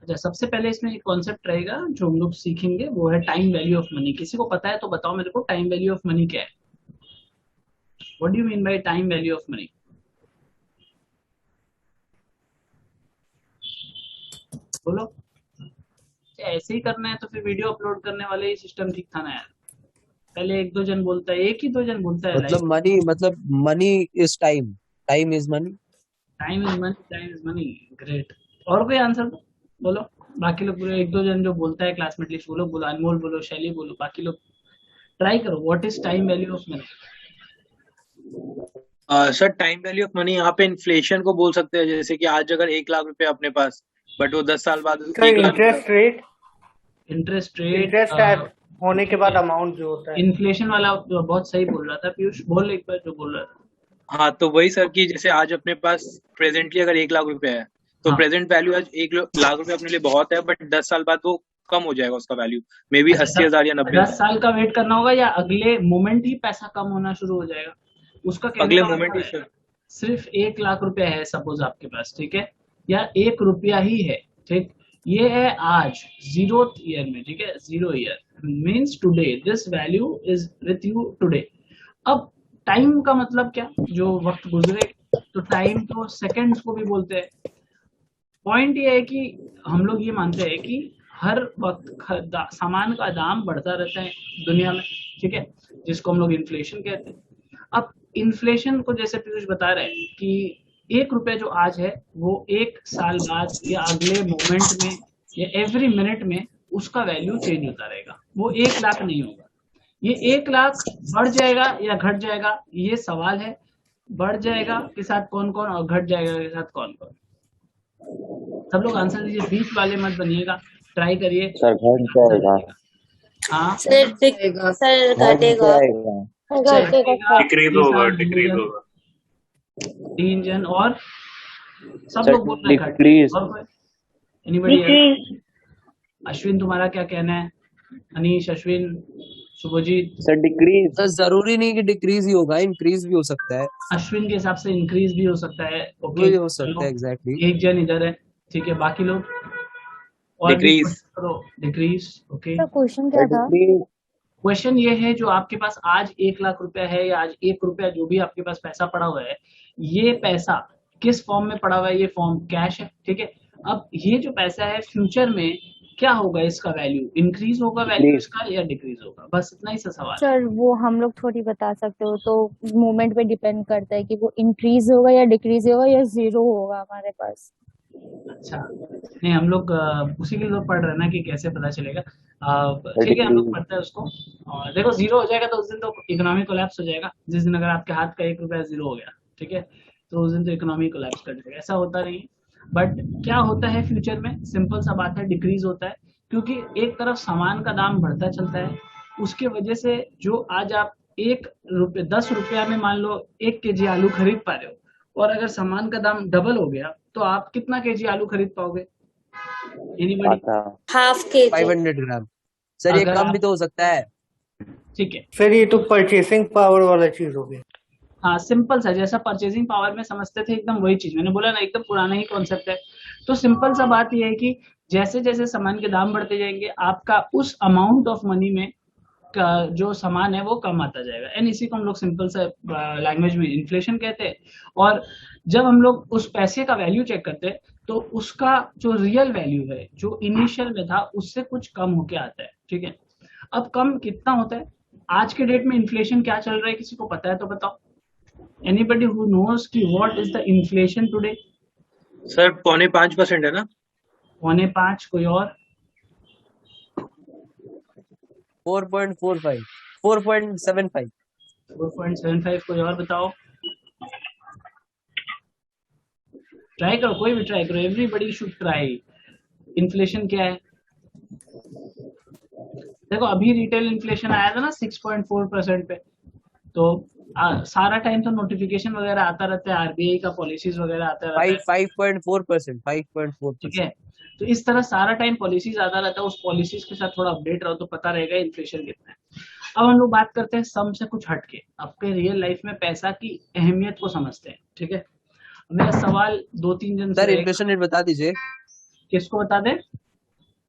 अच्छा, सबसे पहले इसमें एक कॉन्सेप्ट रहेगा जो हम लोग सीखेंगे, वो है टाइम वैल्यू ऑफ मनी। किसी को पता है तो बताओ मेरे को, टाइम वैल्यू ऑफ मनी क्या है? What do you mean by time value of money? बोलो। ऐसे ही करना है तो फिर वीडियो अपलोड करने वाले ही सिस्टम ठीक था ना यार। पहले एक दो जन बोलता है, एक ही दो जन बोलता है लाइव। मतलब money is time, time is money. Time is money, time is money. Great. और कोई आंसर दो, बोलो। बाकी लोग बोलो, एक दो जन जो बोलता है क्लासमेट लिस्ट, बोलो बोलो, अनमोल बोलो, शैली बोलो, बाकी लोग ट्राई करो। What is time value of money? Sir time value of money यहाँ पे इन्फ्लेशन को बोल सकते हैं, जैसे कि आज अगर 1 लाख रुपए अपने पास, बट वो 10 साल बाद sir 1 lakh interest rate, interest rate. Interest होने के बाद अमाउंट जो होता है। इन्फ्लेशन वाला जो बहुत सही बोल रहा था पीयूष, बोल एक बार जो बोल रहा था। हाँ, तो वही सर कि जैसे आज अपने पास प्रेजेंटली अगर 1 लाख रुपए है, तो हाँ। प्रेजेंट वैल्यू आज 1 लाख रुपए अपने लिए बहुत है, बट 10 साल बाद वो कम हो जाएगा उसका वैल्यू, मे बी अच्छा, 80,000 या 10 90,000। साल का वेट करना होगा या अगले मोमेंट ही पैसा कम होना शुरू हो जाएगा? उसका कहने अगले का मोमेंट मतलब ही है, सर। सिर्फ 1 लाख रुपया है सपोज आपके पास, ठीक है, या 1 रुपया ही है, ठीक, ये है आज, 0th ईयर में, ठीक है, 0 year means today, this value is with you today. अब टाइम का मतलब क्या? जो वक्त गुजरे। तो टाइम तो सेकंड्स को भी बोलते हैं। पॉइंट ये है कि हम लोग ये मानते हैं कि हर वक्त सामान का दाम बढ़ता रहता है दुनिया में, ठीक है, जिसको हम लोग इन्फ्लेशन कहते हैं। अब इन्फ्लेशन को जैसे पीयूष बता रहे हैं कि 1 रुपया जो आज है वो 1 साल बाद या अगले मोमेंट में या एवरी मिनट में उसका वैल्यू चेंज होता रहेगा, वो 1 लाख नहीं होगा। ये 1 लाख बढ़ जाएगा या घट जाएगा, ये सवाल है। बढ़ जाएगा के साथ कौन कौन और घट जाएगा के साथ कौन कौन? सब लोग आंसर दीजिए, बीच वाले मत बनिएगा, ट्राई करिए सर घट आंसर जाएगा। देने का। हाँ, सर घट घटेगा। जाएगा। घटेगा घटेगा। सर। डिक्रीज के होगा, साथ दो डिक्रीज जन, होगा। 3 जन और सब सर लोग बोल रहे हैं घट डिक्रीज। जाएगा। और कोई? Anybody else? डिक्रीज। अश्विन तुम्हारा क्या कहना है? Anish, Ashwin, Shubhjit? Sir decrease. Sir जरूरी नहीं कि डिक्रीज ही होगा, इंक्रीज भी हो सकता है। अश्विन के हिसाब से इंक्रीज भी हो सकता है। वो ओके भी हो सकता चलो, है एग्जैक्टली। एक जन इधर है, ठीक है, बाकी लोग और भी डिक्रीज। कोशिश करो। Decrease, okay. Sir question sir क्या था? डिक्रीज। क्वेश्चन ये है, जो आपके पास आज 1 लाख रुपया है या आज 1 रुपया जो भी आपके पास पैसा पड़ा हुआ है, ये पैसा किस फॉर्म में पड़ा हुआ है? ये फॉर्म कैश है, ठीक है। अब ये जो पैसा है फ्यूचर में क्या होगा? इसका वैल्यू इंक्रीज होगा, वैल्यू डिक्रीज। इसका, या डिक्रीज होगा? बस इतना ही सा सवाल है। सर वो हम लोग थोड़ी बता सकते हो, तो मोमेंट पे डिपेंड करता है कि वो इंक्रीज होगा या डिक्रीज होगा या जीरो होगा हमारे पास। अच्छा, नहीं हम लोग उसी के लिए तो पढ़ रहे हैं ना कि कैसे पता चलेगा। सर ठीक है, हम लोग डिक्रीज। पढ़ते हैं उसको। और देखो, जीरो हो जाएगा तो उस दिन तो इकोनॉमी कोलैप्स हो जाएगा। जिस दिन अगर आपके हाथ का 1 रुपया जीरो हो गया, ठीक है, तो उस दिन तो इकोनॉमी कोलैप्स कर जाएगा। ऐसा होता नहीं है। बट क्या होता है फ्यूचर में? सिंपल सा बात है, डिक्रीज होता है। क्योंकि एक तरफ सामान का दाम बढ़ता चलता है, उसके वजह से जो आज आप 1 रुपये 10 रुपया में मान लो 1 केजी आलू खरीद पा रहे हो, और अगर सामान का दाम डबल हो गया तो आप कितना केजी आलू खरीद पाओगे? एनीबडी? आता। हाफ के जी। 500 ग्राम। सर ये अगर कम भी आप, तो हो सकता है। ठीक है, सर ये तो परचेसिंग पावर वाला चीज हो गया। हाँ सिंपल सा, जैसा परचेजिंग पावर में समझते थे एकदम वही चीज मैंने बोला ना, एकदम पुराना ही कॉन्सेप्ट है। तो सिंपल सा बात यह है कि जैसे जैसे सामान के दाम बढ़ते जाएंगे, आपका उस अमाउंट ऑफ मनी में का जो सामान है वो कम आता जाएगा। एंड इसी को हम लोग सिंपल सा लैंग्वेज में इन्फ्लेशन कहते हैं। और जब हम लोग उस पैसे का वैल्यू चेक करते हैं, तो उसका जो रियल वैल्यू है, जो इनिशियल में था, उससे कुछ कम होके आता है, ठीक है। अब कम कितना होता है? आज के डेट में इन्फ्लेशन क्या चल रहा है, किसी को पता है तो बताओ। एनीबडी हु नोज कि what is the inflation today? Sir 4.5% है ना? 4.5? कोई और? 4.45, 4.75। 4.75? कोई और बताओ। ट्राई करो, कोई भी ट्राई करो, एवरीबडी शुड ट्राई। इन्फ्लेशन क्या है? देखो, अभी रिटेल इन्फ्लेशन आया था ना 6.4% पे। तो सारा टाइम तो नोटिफिकेशन वगैरह आता रहता है, आरबीआई का पॉलिसीज वगैरह आता रहता है, 5.4%, ठीक है। 5.4%। तो इस तरह सारा टाइम पॉलिसीज आता रहता है, उस पॉलिसीज के साथ थोड़ा अपडेट रहो तो पता रहेगा इन्फ्लेशन कितना है। अब हम लोग बात करते हैं सम से कुछ हटके, आपके रियल लाइफ में पैसा की अहमियत को समझते हैं, ठीक है। मेरा सवाल 2-3 जन से सर रहेगा। इन्फ्लेशन रेट बता दीजिए। किसको बता दें?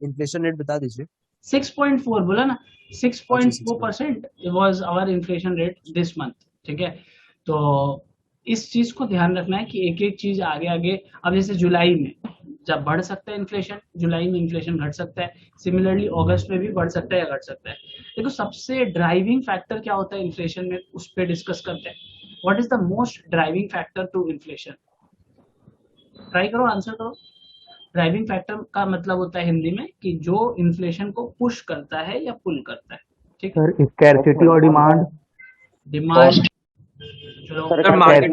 इन्फ्लेशन रेट बता दीजिए। 6.4 बोला ना, अच्छा 6.4% was our inflation rate this month, ठीक है। तो इस चीज को ध्यान रखना है कि एक एक चीज आगे आगे, अब जैसे जुलाई में जब बढ़ सकता है इन्फ्लेशन, जुलाई में इन्फ्लेशन घट सकता है, सिमिलरली अगस्त में भी बढ़ सकता है या घट सकता है। देखो सबसे ड्राइविंग फैक्टर क्या होता है इन्फ्लेशन में, उस पर डिस्कस करते हैं। What is the most driving factor to inflation? Try करो, आंसर करो। ड्राइविंग फैक्टर का मतलब होता है हिंदी में कि जो इन्फ्लेशन को पुश करता है या पुल करता है, ठीक है। सर स्कैरसिटी और डिमांड। डिमांड, चलो sir market,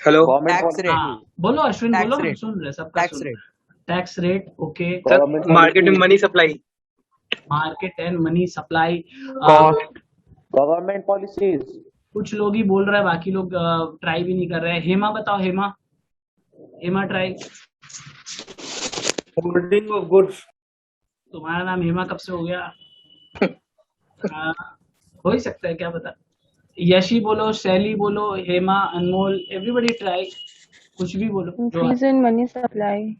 hello, tax rate, हाँ बोलो अश्विन, टैक्स बोलो, हम रेट, सुन रहे, सबका टैक्स सुन। Rate, tax rate, okay. Sir market में money supply, market and money supply, cost. Government policies. कुछ लोग ही बोल रहे हैं, बाकी लोग ट्राई भी नहीं कर रहे हैं। हेमा बताओ, Hema, Hema try. Holding of goods. तुम्हारा नाम हेमा कब से हो गया? हो ही सकता है, क्या पता। यशी बोलो, शैली बोलो, हेमा, अनमोल, एवरीबडी ट्राई, कुछ भी बोलो। Increase in money supply,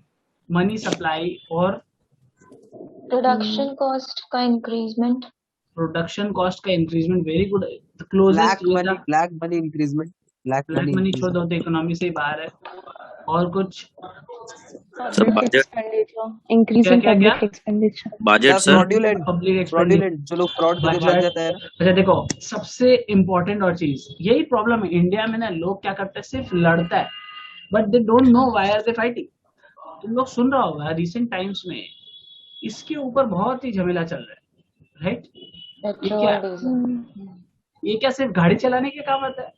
money supply और प्रोडक्शन कॉस्ट का इंक्रीजमेंट, प्रोडक्शन कॉस्ट का increment, very good. Closest black money increment, black black money छोड़ दो, तो इकोनॉमी से ही बाहर है। और कुछ? पब्लिक एक्सपेंडिचर, इंक्रीज इन क्या? Public expenditure, budget sir, fraudulent, public expenditure. Fraudulent जो लोग फ्रॉड करके भाग जाता है ना। अच्छा देखो, सबसे इम्पोर्टेंट और चीज, यही प्रॉब्लम है इंडिया में ना, लोग क्या करते हैं, सिर्फ लड़ता है, but they don't know why are they fighting. तुम लोग सुन रहा होगा रिसेंट टाइम्स में इसके ऊपर बहुत ही झमेला चल रहा है, राइट? पेट्रोल डीजल, ये क्या सिर्फ गाड़ी चलाने के काम आता है?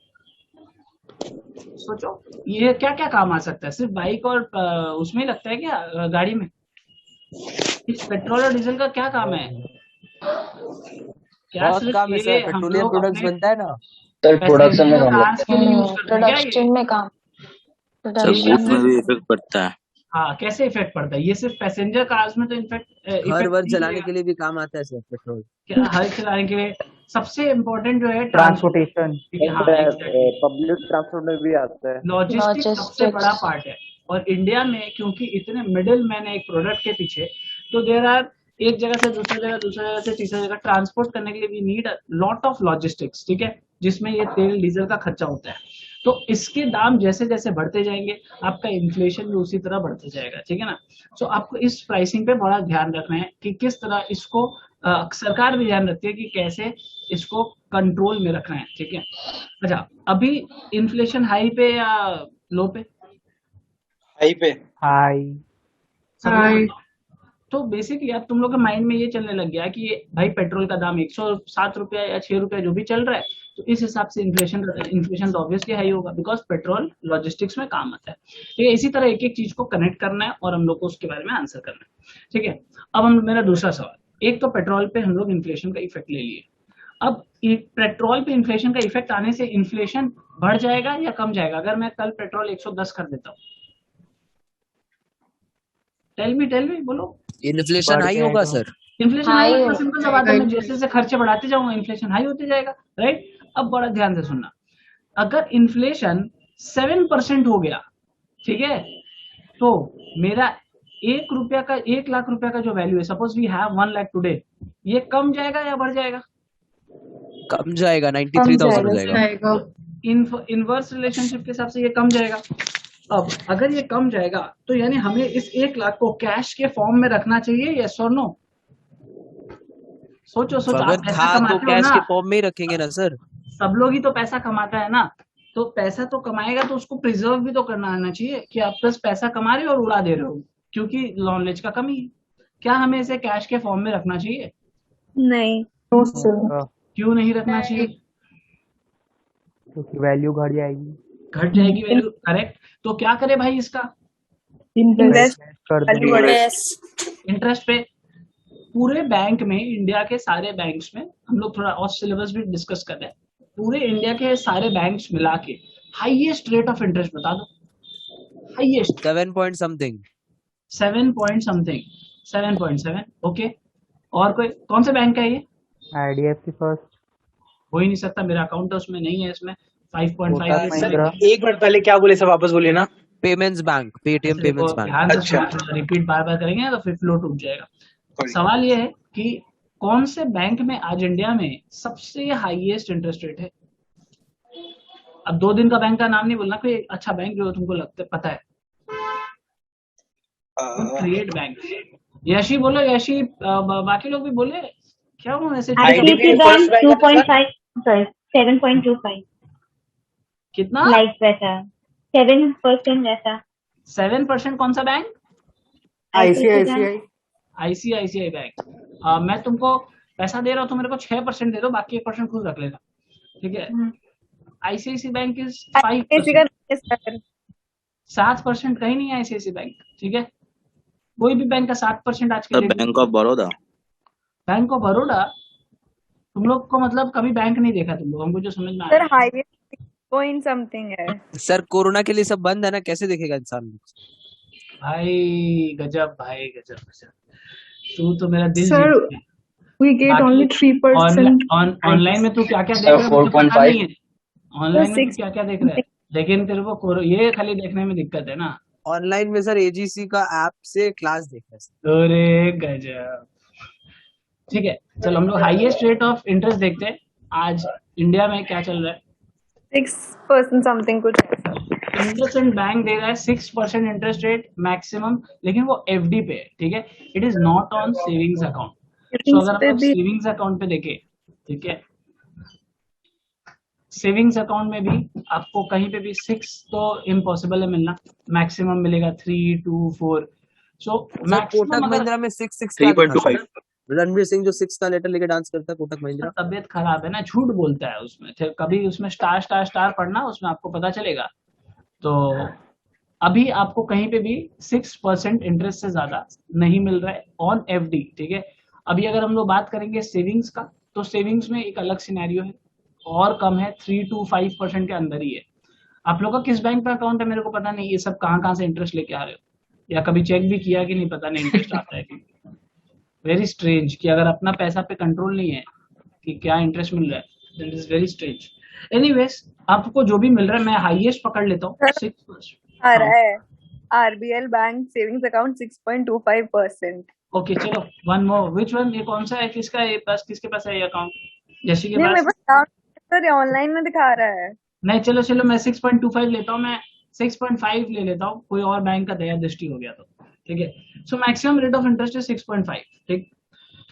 सोचो, ये क्या क्या काम आ सकता है? सिर्फ बाइक और उसमें ही लगता है क्या, गाड़ी में? इस पेट्रोल और डीजल का क्या काम है? क्या बहुत सिर्फ काम है ये सर, हम पेट्रोलियम लोग प्रोडक्ट्स अपने बनता है ना। सर प्रोडक्शन में काम कार्स के लिए यूज करते हैं क्या ये? प्रोडक्शन में काम, सर प्रोडक्शन बूथ में भी इफेक्ट पड़ता है। हाँ, कैसे इफेक्ट पड़ता है? ये सिर्फ पैसेंजर कार्स में तो इनफेक्ट घर इफेक्ट वर नहीं जलाने करेगा के लिए भी काम आता है सर पेट्रोल। क्या? हर चलाने के लिए सबसे इम्पोर्टेंट जो है ट्रांसपोर्टेशन। हाँ एग्जैक्टली, पब्लिक ट्रांसपोर्ट में भी आता है। लॉजिस्टिक सबसे Logistics. बड़ा पार्ट है। और इंडिया में क्योंकि इतने मिडिल मैन है एक प्रोडक्ट के पीछे, तो देर आर एक जगह से दूसरी जगह, दूसरी जगह से तीसरी जगह ट्रांसपोर्ट करने के लिए we need lot of logistics, ठीक है, जिसमें ये तेल डीजल का खर्चा होता है। तो इसके दाम जैसे जैसे बढ़ते जाएंगे, आपका इन्फ्लेशन भी उसी तरह बढ़ते जाएगा, ठीक है ना। सो आपको इस प्राइसिंग पे बड़ा ध्यान रखना है कि किस तरह इसको सरकार भी ध्यान रखती है कि कैसे इसको कंट्रोल में रखना है, ठीक है। अच्छा, अभी इन्फ्लेशन हाई पे या लो पे? हाई पे। हाई। हाई। तो बेसिकली अब तुम लोग के माइंड में ये चलने लग गया कि ये भाई पेट्रोल का दाम 107 रुपया या 6 रुपया जो भी चल रहा है, तो इस हिसाब से इन्फ्लेशन तो ऑब्वियसली हाई होगा, बिकॉज पेट्रोल लॉजिस्टिक्स में काम आता है, ठीक है। इसी तरह एक एक चीज को कनेक्ट करना है और हम लोग को उसके बारे में आंसर करना है, ठीक है। अब हम मेरा दूसरा सवाल, एक तो पेट्रोल पे हम लोग इन्फ्लेशन का इफेक्ट ले लिए, अब पेट्रोल पे इन्फ्लेशन का इफेक्ट आने से इन्फ्लेशन बढ़ जाएगा या कम जाएगा? अगर मैं कल पेट्रोल 110 कर देता हूँ, टेल मी बोलो। इन्फ्लेशन हाई होगा सर। इन्फ्लेशन हाई हाई होगा। सिंपल सा बात है, मैं जैसे जैसे खर्चे बढ़ाते जाऊंगा इन्फ्लेशन हाई होते जाएगा, राइट। अब बड़ा ध्यान से सुनना, अगर इन्फ्लेशन 7% हो गया, ठीक है, तो मेरा 1 लाख रुपया का जो वैल्यू है, suppose we have 1 lakh today, ये कम जाएगा या बढ़ जाएगा? कम जाएगा, 93,000 हो जाएगा। इनवर्स रिलेशनशिप के हिसाब से ये कम जाएगा। अब अगर ये कम जाएगा तो यानी हमें इस 1 लाख को कैश के फॉर्म में रखना चाहिए, यस और नो? सोचो अगर आप पैसा था तो कमाते हो कैश ना, के फॉर्म में ही रखेंगे ना सर। सब लोग ही तो पैसा कमाता है ना, तो पैसा तो कमाएगा तो उसको प्रिजर्व भी तो करना आना चाहिए कि आप बस पैसा कमा रहे हो और उड़ा दे रहे हो, क्योंकि नॉलेज का कमी है। क्या हमें इसे कैश के फॉर्म में रखना चाहिए? नहीं, क्यों नहीं रखना चाहिए? क्योंकि वैल्यू घट जाएगी। घट जाएगी वैल्यू, करेक्ट। तो क्या करे भाई इसका? इन्वेस्ट कर देंगे। इंटरेस्ट पे। पूरे बैंक में, इंडिया के सारे बैंक्स में, हम लोग थोड़ा ऑफ सिलेबस भी डिस्कस कर रहे हैं, पूरे इंडिया के सारे बैंक्स मिला के हाईएस्ट रेट ऑफ इंटरेस्ट बता दो, highest 7 point something, 7 point something, 7.7, okay. और कोई कौन से बैंक का है ये? IDFC first. हो ही नहीं सकता, मेरा अकाउंट तो उसमें नहीं है, इसमें 5.5 कोटक महिंद्रा। एक मिनट पहले क्या बोले सर, वापस बोलिए ना। Payments bank, Paytm payments bank. ध्यान से अच्छा। सुनना, रिपीट बार बार करेंगे तो फिर फ्लो टूट जाएगा। Sorry. सवाल ये है कि कौन से बैंक में आज इंडिया में सबसे हाईएस्ट इंटरेस्ट रेट है। अब 2 दिन का बैंक का नाम नहीं बोलना, कोई अच्छा बैंक जो तुमको लगता है पता है। Create bank. यशी बोलो, यशी बाकी लोग भी बोले क्या हूँ ऐसे। IDFC बैंक Bank 2.5 sorry 7.25 कितना? लाइक वैसा 7% वैसा 7% कौन सा बैंक? ICICI ICICI bank. मैं तुमको पैसा दे रहा हूँ तो मेरे को 6% दे दो, बाकी 1% खुद रख लेना, ठीक है। ICIC bank is 5%। 7% कहीं नहीं है आईसीआईसी बैंक, ठीक है। कोई भी बैंक का 7% आज के The डेट में। Bank of Baroda. Bank of Baroda तुम लोग को मतलब कभी बैंक नहीं देखा तुम लोग, हमको जो समझ में आ सर रहा है। हाईएस्ट पॉइंट समथिंग है। सर कोरोना के लिए सब बंद है ना, कैसे देखेगा इंसान? भाई गजब, भाई गजब गजब, तू तो मेरा दिल सर जीत गया। we get only 3%। ऑनलाइन में तू क्या क्या देख Sir, रहा है मुझे पता 4.5 नहीं है। ऑनलाइन में तू 6 क्या क्या देख रहा है, लेकिन तेरे को ये खाली देखने में दिक्कत है ना। ऑनलाइन में सर एजीसी का ऐप से क्लास देख रहे हैं सर। अरे गजब, ठीक है। चलो हम लोग हाईएस्ट रेट ऑफ इंटरेस्ट देखते हैं आज इंडिया में क्या चल रहा है। 6% समथिंग कुछ है। इंडसइंड बैंक दे रहा है 6% इंटरेस्ट रेट मैक्सिमम, लेकिन वो एफडी पे है, ठीक है। It is not on savings account. तो अगर आप सेविंग्स अकाउंट पे देखें, ठीक है, सेविंग्स अकाउंट में भी आपको कहीं पे भी 6 तो इम्पॉसिबल है मिलना, मैक्सिमम मिलेगा 3, 2, 4। सो कोटक महिंद्रा में 6 3.25 रणवीर सिंह जो 6 का लेटर लेके डांस करता है कोटक महिंद्रा। तबीयत खराब है ना, झूठ बोलता है उसमें। कभी उसमें स्टार स्टार स्टार पढ़ना, उसमें आपको पता चलेगा। तो अभी आपको कहीं पे भी 6% इंटरेस्ट से ज्यादा नहीं मिल रहा है ऑन एफडी, ठीक है। अभी अगर हम लोग बात करेंगे सेविंग्स का, तो सेविंग्स में एक अलग सिनेरियो है, और कम है, 3 to 5% के अंदर ही है। आप लोग का किस बैंक का अकाउंट है मेरे को पता नहीं, ये सब कहाँ से इंटरेस्ट लेके आ रहे हो, या कभी चेक भी किया कि नहीं पता नहीं इंटरेस्ट आता है कि। वेरी स्ट्रेंज कि अगर अपना पैसा पे कंट्रोल नहीं है कि क्या इंटरेस्ट मिल रहा है, that is very strange. Anyways आपको जो भी मिल रहा है, मैं हाईएस्ट पकड़ लेता हूँ 6%। आ रहा है RBL bank savings account 6.25%। Okay चलो वन मोर, विच वन, ये कौन सा है, किसका है पास, किसके पास है ये अकाउंट? जैसे के नहीं मेरे पास पास सर ऑनलाइन में दिखा रहा है। नहीं, चलो चलो मैं 6.25 लेता हूँ, मैं 6.5 ले लेता हूँ, कोई और बैंक का दया दृष्टि हो गया तो, ठीक है। So maximum rate of interest है 6.5, ठीक।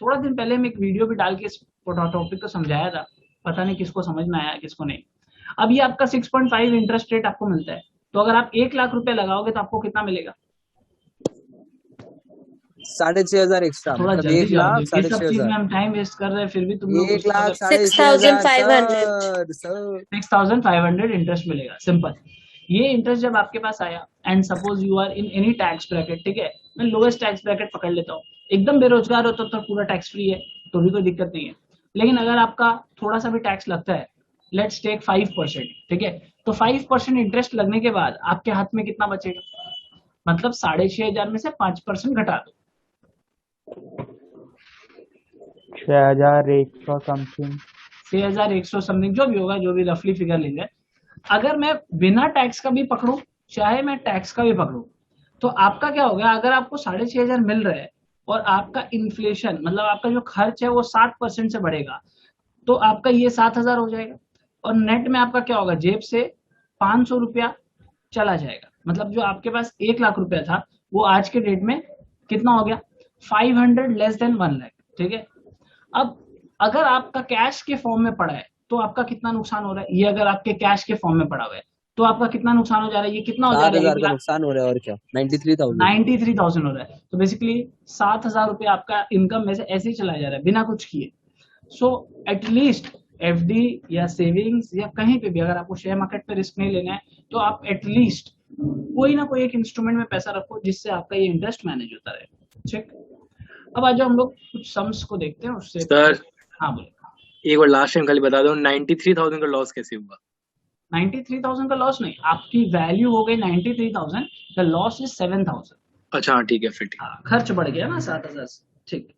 थोड़ा दिन पहले मैं एक वीडियो भी डाल के इस टॉपिक को समझाया था, पता नहीं किसको समझ में आया किसको नहीं। अब ये आपका 6.5 इंटरेस्ट रेट आपको मिलता है, तो अगर आप 1 लाख रुपए लगाओगे तो आपको कितना मिलेगा? 6,500 एक्स्ट्रा, थोड़ा मतलब जल्दी 1 लाख जवाब दो। ये सब चीज में 6,500। हम टाइम वेस्ट कर रहे हैं, फिर भी तुम लोग 1 लाख 6,500 सर। 6,500 इंटरेस्ट मिलेगा, सिंपल। ये इंटरेस्ट जब आपके पास आया, and suppose you are in any tax bracket, ठीक है, मैं लोएस्ट टैक्स ब्रैकेट पकड़ लेता हूँ, एकदम बेरोजगार हो तो पूरा टैक्स फ्री है, तो भी कोई दिक्कत नहीं है। लेकिन अगर आपका थोड़ा सा भी टैक्स लगता है, लेट्स टेक 5%, ठीक है, तो 5% इंटरेस्ट लगने के बाद आपके हाथ में कितना बचेगा? मतलब 6,500 में से 5% घटा दो, 6,100 समथिंग 6,100 समथिंग, जो भी होगा, जो भी रफली फिगर ले जाए। अगर मैं बिना टैक्स का भी पकड़ूं, चाहे मैं टैक्स का भी पकड़ूं, तो आपका क्या होगा? अगर आपको 6,500 मिल रहा है और आपका इन्फ्लेशन, मतलब आपका जो खर्च है वो 7% से बढ़ेगा, तो आपका ये 7,000 हो जाएगा, और नेट में आपका क्या होगा? जेब से 500 रुपया चला जाएगा। मतलब जो आपके पास 1 लाख रुपया था, वो आज के डेट में कितना हो गया? 500 लेस देन 1 लाख, ठीक है। अब अगर आपका कैश के फॉर्म में पड़ा है तो आपका कितना नुकसान हो रहा है? ये अगर आपके कैश के फॉर्म में पड़ा हुआ है तो आपका कितना नुकसान हो जा रहा है? ये कितना हो जा रहा है? 7,000 का नुकसान हो रहा है, और क्या 93,000 हो रहा है। तो बेसिकली 7,000 रुपये आपका इनकम में से ऐसे ही चला जा रहा है बिना कुछ किए। सो एटलीस्ट एफडी या सेविंग्स या कहीं पे भी अगर आपको शेयर मार्केट पे रिस्क नहीं लेना है, तो आप एटलीस्ट कोई ना कोई एक इंस्ट्रूमेंट में पैसा रखो जिससे आपका ये इंटरेस्ट मैनेज होता रहे, ठीक। अब आज हम लोग कुछ सम्स को देखते हैं उससे। सर हाँ बोलो। एक बार लास्ट टाइम खाली बता दो, 93,000 का लॉस कैसे हुआ? 93,000 का लॉस नहीं, आपकी वैल्यू हो गई 93,000, द लॉस इज 7,000। अच्छा हाँ ठीक है, फिर ठीक। हाँ, खर्च बढ़ गया ना 7,000 से, ठीक।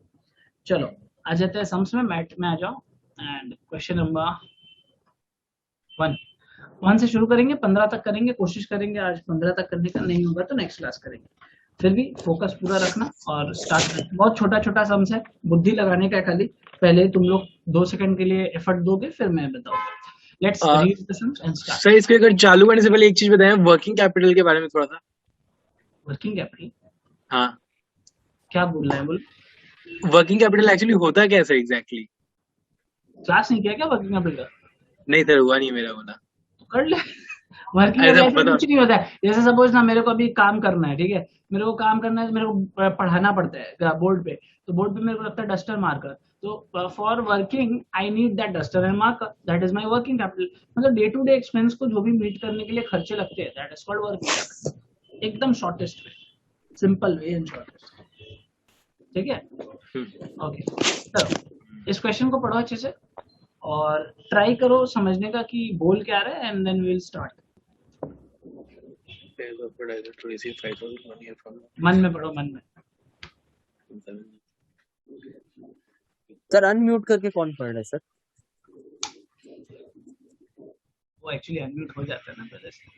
चलो आ जाते हैं सम्स में, मैथ में आ जाओ। एंड क्वेश्चन नंबर 1, 1 से शुरू करेंगे, 15 तक करेंगे, कोशिश करेंगे आज 15 तक करने का, नहीं होगा तो नेक्स्ट क्लास करेंगे। फिर भी फोकस पूरा रखना और स्टार्ट करना। बहुत छोटा छोटा सम्स है, बुद्धि लगाने का है खाली। पहले तुम लोग 2 सेकंड के लिए एफर्ट दोगे, फिर मैं बताऊंगा। Let's read the sums and start. Sir इसके अगर चालू करने से पहले एक चीज बताएं, वर्किंग कैपिटल के बारे में थोड़ा सा। Working capital? हाँ, क्या बोल रहे हैं? बोल। वर्किंग कैपिटल एक्चुअली होता क्या है सर एग्जैक्टली? क्लास नहीं किया क्या वर्किंग कैपिटल का? नहीं सर, हुआ नहीं मेरा वाला। कर ले। वर्किंग कैपिटल कुछ नहीं होता है। जैसे सपोज ना मेरे को अभी काम करना है, ठीक है, मेरे को काम करना है, मेरे को पढ़ाना पड़ता है बोर्ड पे, तो बोर्ड पे मेरे को लगता है डस्टर मार्कर, तो for working I need that duster and marker, that is my working capital. मतलब डे टू डे एक्सपेंस को जो भी मीट करने के लिए खर्चे लगते हैं, that is called working capital. एकदम shortest way, simple way and shortest. ठीक है, ओके। चलो इस क्वेश्चन को पढ़ो अच्छे से और ट्राई करो समझने का कि बोल क्या रहा है, and then we will start. मन में पढ़ो, मन में। सर अनम्यूट करके कौन पढ़ रहा है सर? वो एक्चुअली अनम्यूट हो जाता है ना पहले से।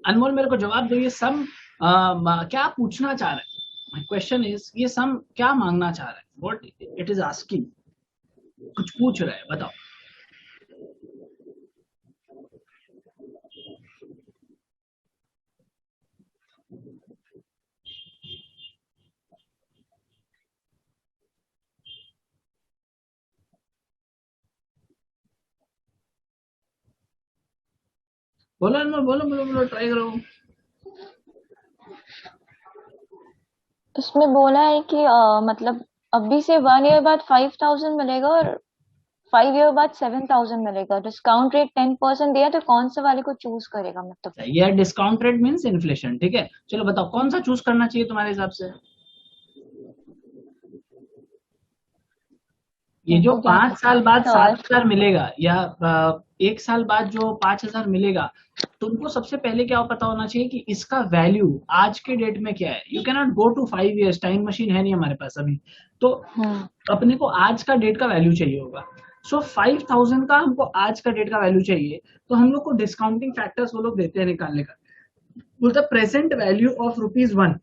अनमोल मेरे को जवाब दो, ये सम क्या पूछना चाह रहा है? माय क्वेश्चन इज, ये सम क्या मांगना चाह रहा है? What it is asking? कुछ पूछ रहा है, बताओ। बोलो अनमोल, बोलो बोलो बोलो, ट्राई करो। इसमें बोला है कि मतलब अभी से 1 ईयर बाद 5,000 मिलेगा और 5 ईयर बाद 7,000 मिलेगा। डिस्काउंट रेट 10% दिया, तो कौन से वाले को चूज करेगा? मतलब ये डिस्काउंट रेट मींस इन्फ्लेशन। ठीक है, चलो बताओ कौन सा चूज करना चाहिए तुम्हारे हिसाब से? ये जो 5 साल बाद 7,000 मिलेगा या 1 साल बाद जो 5,000 मिलेगा, तुमको सबसे पहले क्या पता होना चाहिए कि इसका वैल्यू आज के डेट में क्या है। You can not go to 5 years, time machine है नहीं हमारे पास अभी, तो अपने को आज का डेट का वैल्यू चाहिए होगा। सो 5,000 का हमको आज का डेट का वैल्यू चाहिए, तो हम लोग को डिस्काउंटिंग फैक्टर्स वो लोग देते हैं निकालने का। बोलता प्रेजेंट वैल्यू ऑफ ₹1,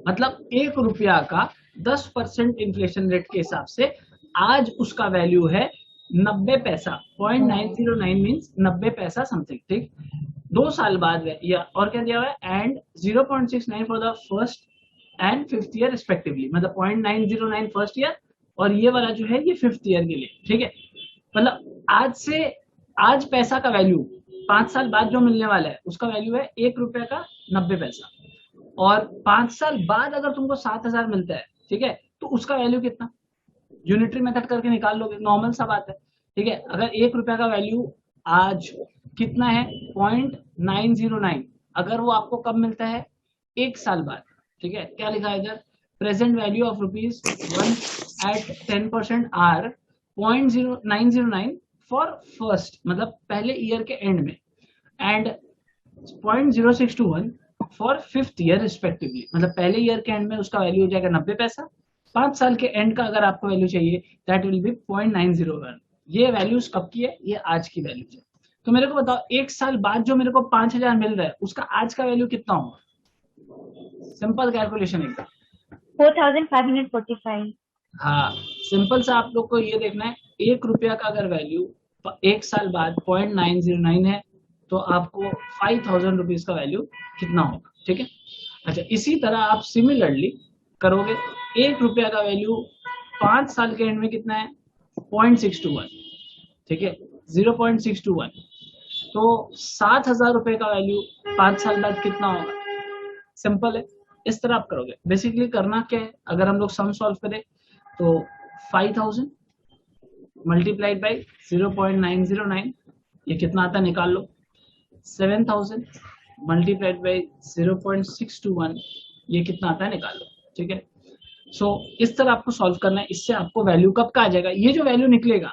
मतलब 1 रुपया का 10% इन्फ्लेशन रेट के हिसाब से आज उसका वैल्यू है 90 पैसा। 0.909 मीन्स 90 पैसा समथिंग। ठीक, 2 साल बाद या और क्या दिया हुआ है, and 0.69 for the first and 5th year respectively, मतलब 0.909 फर्स्ट ईयर और ये वाला जो है ये 5th ईयर के लिए। ठीक है, मतलब आज पैसा का वैल्यू 5 साल बाद जो मिलने वाला है उसका वैल्यू है 1 रुपया का 90 पैसा। और 5 साल बाद अगर तुमको 7,000 मिलता है, ठीक है, तो उसका वैल्यू कितना? यूनिटरी मेथड करके निकाल लोगे, नॉर्मल सा बात है। ठीक है, अगर 1 रुपया का वैल्यू आज कितना है 0.909, अगर वो आपको कब मिलता है 1 साल बाद। ठीक है, क्या लिखा है इधर? Present value of ₹1 at 10% are 0.909 for first, मतलब पहले ईयर के एंड में, and 0.0621 for 5th year respectively, मतलब पहले ईयर के एंड में उसका वैल्यू हो जाएगा 90 पैसा। 5 साल के एंड का अगर आपको वैल्यू चाहिए दैट विल बी 0.901। ये वैल्यूज कब की है? ये आज की वैल्यूज है। तो मेरे को बताओ 1 साल बाद जो मेरे को 5,000 मिल रहा है उसका आज का वैल्यू कितना होगा? सिंपल कैलकुलेशन एकदम। 4,545। हाँ, सिंपल सा आप लोग को ये देखना है, 1 रुपया का अगर वैल्यू 1 साल बाद 0.909 है तो आपको 5,000 रुपीज का वैल्यू कितना होगा। ठीक है, अच्छा इसी तरह आप सिमिलरली करोगे। 1 रुपया का वैल्यू 5 साल के एंड में कितना है 0.621। ठीक है, 0.621, तो 7,000 रुपए का वैल्यू 5 साल बाद कितना होगा? सिंपल है, इस तरह आप करोगे। बेसिकली करना क्या है, अगर हम लोग सम सॉल्व करें तो 5,000 मल्टीप्लाइड बाई 0.909, ये कितना आता है निकाल लो। 7,000 मल्टीप्लाइड बाई 0.621, ये कितना आता है निकाल लो। ठीक है, सो इस तरह आपको सॉल्व करना है। इससे आपको वैल्यू कब का आ जाएगा, ये जो वैल्यू निकलेगा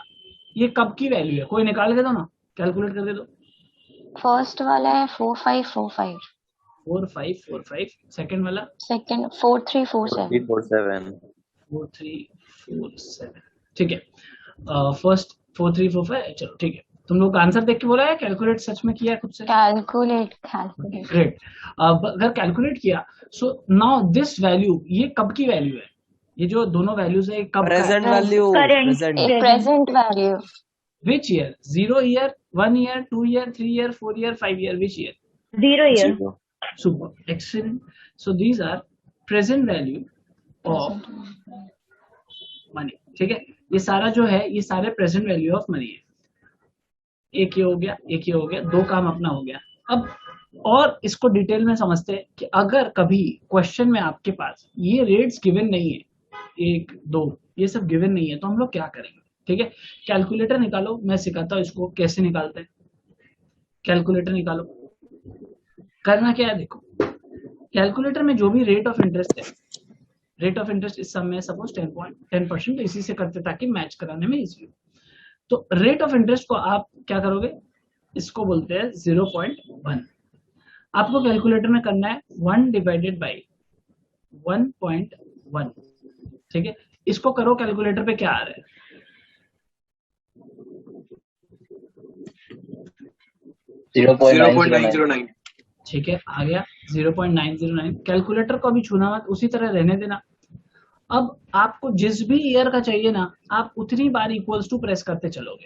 ये कब की वैल्यू है? कोई निकाल के दो ना, कैलकुलेट करके दो। फर्स्ट वाला है 4545। 4545 सेकंड वाला सेकंड 4347 347 4347 ठीक है। फर्स्ट 4345 चलो ठीक है। तुम लोग आंसर देख के बोला है कैलकुलेट सच में किया है खुद से? Calculate great. अब अगर कैलकुलेट किया सो नाउ दिस वैल्यू ये कब की वैल्यू है? ये जो दोनों वैल्यूज है कब present value, present value which year? 0 year, 1 year, 2 year, 3 year, 4 year, 5 year, which year? 0 year. Super, excellent. So these are present value of money. ठीक है, ये सारा जो है ये सारे प्रेजेंट वैल्यू ऑफ मनी है। एक ये हो गया, एक ये हो गया, दो काम अपना हो गया। अब और इसको डिटेल में समझते हैं कि अगर कभी क्वेश्चन में आपके पास ये रेट्स गिवन नहीं है, 1 2 ये सब गिवन नहीं है, तो हम लोग क्या करेंगे? ठीक है, कैलकुलेटर निकालो, मैं सिखाता हूँ इसको कैसे निकालते हैं। कैलकुलेटर निकालो। करना क्या है देखो, कैलकुलेटर में जो भी रेट ऑफ इंटरेस्ट है, रेट ऑफ इंटरेस्ट इस समय सपोज 10%, तो इसी से करते ताकि मैच कराने में इजी हो। तो रेट ऑफ इंटरेस्ट को आप क्या करोगे, इसको बोलते हैं 0.1। आपको कैलकुलेटर में करना है 1 डिवाइडेड बाई 1.1। ठीक है, इसको करो कैलकुलेटर पे क्या आ रहा है? 0.909 ठीक है, आ गया 0.909। कैलकुलेटर को अभी छूना मत, उसी तरह रहने देना। अब आपको जिस भी ईयर का चाहिए ना, आप उतनी बार इक्वल्स टू प्रेस करते चलोगे।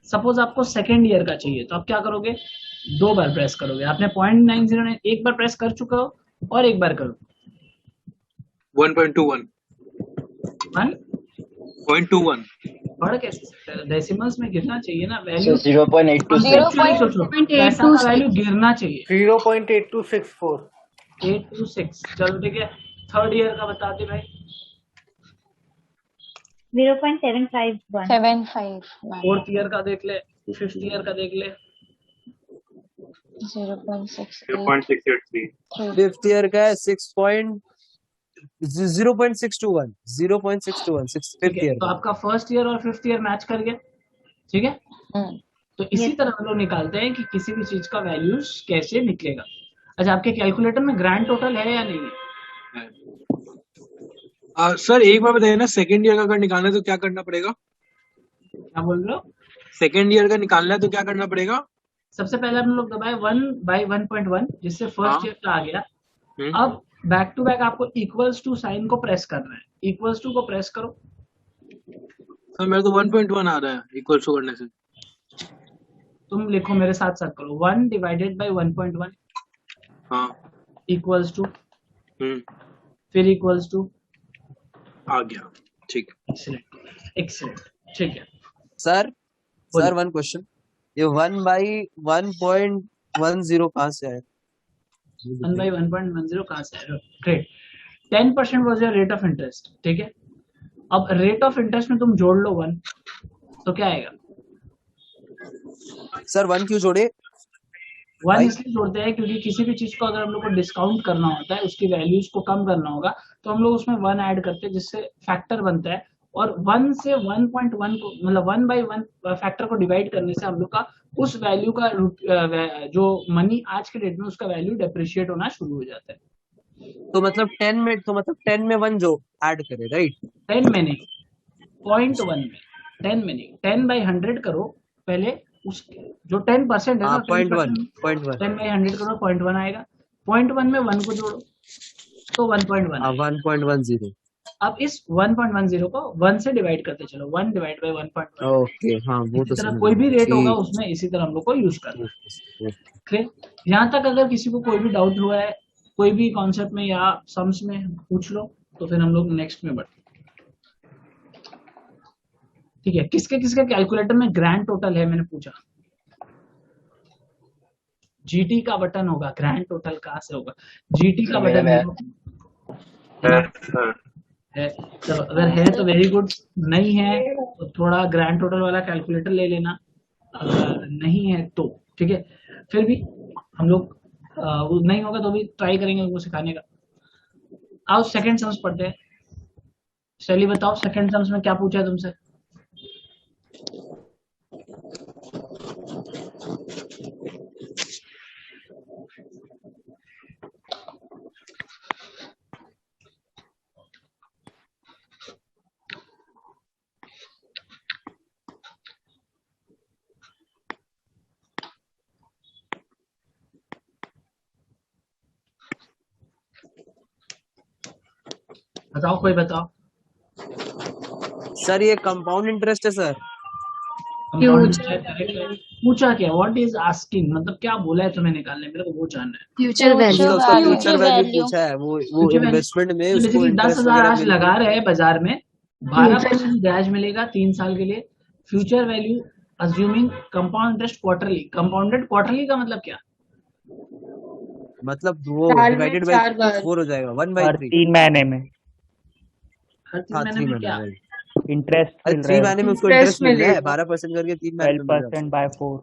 सपोज आपको सेकेंड ईयर का चाहिए, तो आप क्या करोगे, 2 बार प्रेस करोगे। आपने 0.909 एक बार प्रेस कर चुका हो और एक बार करो 1.21 0.21 बढ़ कैसे सकता है? डेसिमल्स में गिरना चाहिए ना वैल्यू। 0.826 सोच लो पैसा का वैल्यू गिरना चाहिए। 0.8264 826 चलो ठीक है। थर्ड ईयर का बता दे भाई। 0.751. 75 फोर्थ ईयर का देख ले, फिफ्थ ईयर का देख ले। 0.683 फिफ्थ ईयर का है 0.621 ठीक है, तो आपका फर्स्ट ईयर और फिफ्थ ईयर मैच कर गया। ठीक है, तो इसी तरह हम लोग निकालते हैं कि किसी भी चीज का वैल्यूज कैसे निकलेगा। अच्छा, आपके कैलकुलेटर में ग्रैंड टोटल है या नहीं है? सर एक बार बताइए ना, सेकेंड ईयर का अगर निकालना है तो क्या करना पड़ेगा? क्या बोल रहे हो? सेकेंड ईयर का निकालना है तो क्या करना पड़ेगा? सबसे पहले हम लोग दबाए 1/1.1 जिससे फर्स्ट ईयर का आ गया। अब बैक टू बैक आपको इक्वल्स टू साइन को प्रेस करना है। इक्वल्स टू को प्रेस करो। सर मेरे तो 1.1 आ रहा है इक्वल टू करने से। तुम लिखो मेरे साथ साथ करो, 1 डिवाइडेड बाई 1.1 इक्वल्स टू, फिर इक्वल्स टू आ गया। ठीक, एक्सीलेंट ठीक है। सर वन क्वेश्चन, ये 1/1.10 कहाँ से आया? 1/1.10 कहाँ से आया? Great. 10% was your rate of interest. ठीक है, अब रेट ऑफ इंटरेस्ट में तुम जोड़ लो 1, तो क्या आएगा? सर 1 क्यों जोड़े? 1 इसलिए जोड़ते हैं क्योंकि किसी भी चीज को अगर हम लोग को डिस्काउंट करना होता है, उसकी वैल्यूज को कम करना होगा, तो हम लोग उसमें 1 ऐड करते हैं जिससे फैक्टर बनता है। और 1 से 1.1 को मतलब 1/1 फैक्टर को डिवाइड करने से हम लोग का उस वैल्यू का जो मनी आज के डेट में उसका वैल्यू डेप्रिशिएट होना शुरू हो जाता है। तो मतलब 10 में 1 जो ऐड करे, राइट? 10 में नहीं, 0.1 में। 10 में नहीं, 10/100 करो पहले। उस जो 10% है ना, 0.1 10/100 करो, 0.1 आएगा। 0.1 में 1 को जोड़ो तो 1.1 1.10। अब इस 1.10 को 1 से डिवाइड करते चलो, 1 डिवाइड बाई 1.1। ओके, हाँ वो तो इसी तरह समझ कोई भी गया। रेट होगा उसमें इसी तरह हम लोग को यूज करना है। ठीक, यहाँ तक अगर किसी को कोई भी डाउट हुआ है कोई भी कॉन्सेप्ट में या सम्स में, पूछ लो, तो फिर हम लोग नेक्स्ट में बढ़ते। ठीक है, किसके किसके कैलकुलेटर में ग्रैंड टोटल है मैंने पूछा? जीटी का बटन होगा, ग्रैंड टोटल कहाँ से होगा? जीटी का बटन है। तो अगर है तो वेरी गुड, नहीं है तो थोड़ा ग्रैंड टोटल वाला कैलकुलेटर ले लेना, अगर नहीं है तो ठीक है। फिर भी हम लोग वो नहीं होगा तो भी ट्राई करेंगे उनको सिखाने का। आओ सेकंड सम्स पढ़ते हैं। शैली बताओ, सेकंड सम्स में क्या पूछा है तुमसे? बताओ, कोई बताओ। सर ये कंपाउंड इंटरेस्ट है सर। कंपाउंड पूछा क्या, व्हाट इज आस्किंग, मतलब क्या बोला है तुम्हें निकालने, मेरे को वो जानना है। Future value. उसका value, फ्यूचर वैल्यू पूछा है, वो Future value। इन्वेस्टमेंट में तो उसको जैसे 10,000 इंटरेस्ट वगैरह आज मिलती लगा है। रहे हैं बाजार में, 12% ब्याज मिलेगा 3 साल के लिए। Future value assuming compound interest quarterly. Compounded quarterly का मतलब क्या? मतलब वो साल में डिवाइडेड 4 बाय बार। 4 हो जाएगा, 1 हर by 3। 3 महीने में हर 3 हाँ महीने 3 में महीने क्या? में। इंटरेस्ट अरे मिल 3 रहा है, महीने में उसको इंटरेस्ट इंटरेस्ट मिल रहा है, मिलेगा। 12% करके 3 महीने में मिल रहा है। 12% by 4।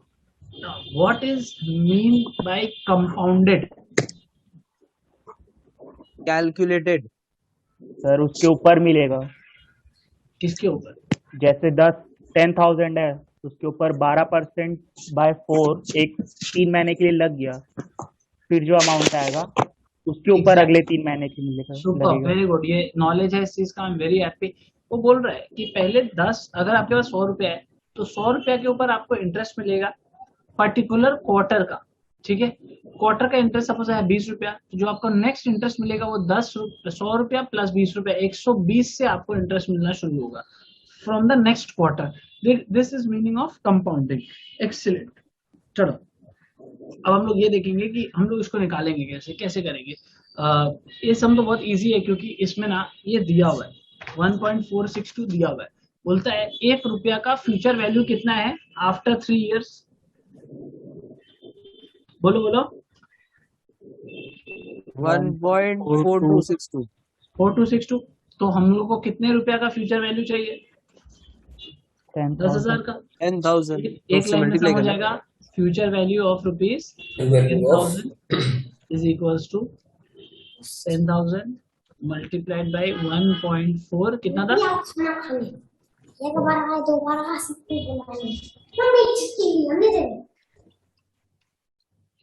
What is mean by compounded? Calculated. Sir उसके ऊपर मिलेगा, किसके ऊपर? जैसे 10,000 है, उसके ऊपर 12% by 4 एक 3 महीने के लिए लग गया, फिर जो अमाउंट आएगा उसके ऊपर अगले 3 महीने के लिए सुपर, लगेगा। वेरी गुड, ये नॉलेज है इस चीज का, आई एम वेरी हैप्पी। वो बोल रहा है कि पहले 10, अगर आपके पास 100 रुपया है तो 100 रुपया के ऊपर आपको इंटरेस्ट मिलेगा पर्टिकुलर क्वार्टर का, ठीक है। क्वार्टर का इंटरेस्ट सपोज है 20 रुपया, तो जो आपको नेक्स्ट इंटरेस्ट मिलेगा वो 100 रुपया प्लस 20 रुपया, 120 से आपको इंटरेस्ट मिलना शुरू होगा from the next quarter. This is meaning of compounding. Excellent. चलो अब हम लोग ये देखेंगे कि हम लोग इसको निकालेंगे कैसे करेंगे। ये सम तो बहुत इजी है, क्योंकि इसमें ना ये दिया हुआ है 1.462 दिया हुआ है। बोलता है 1 रुपया का फ्यूचर वैल्यू कितना है आफ्टर 3 इयर्स। बोलो बोलो। 1.4262। 4262। तो हम लोग को कितने रुपया का फ्यूचर वैल्यू चाहिए? 10,000 का। 10,000 तो एक उससे लाइन में सम मल्टीप्लाई हो करना। जाएगा, future value of rupees 10,000 is equals to 10,000 multiplied by 1.4, कितना था?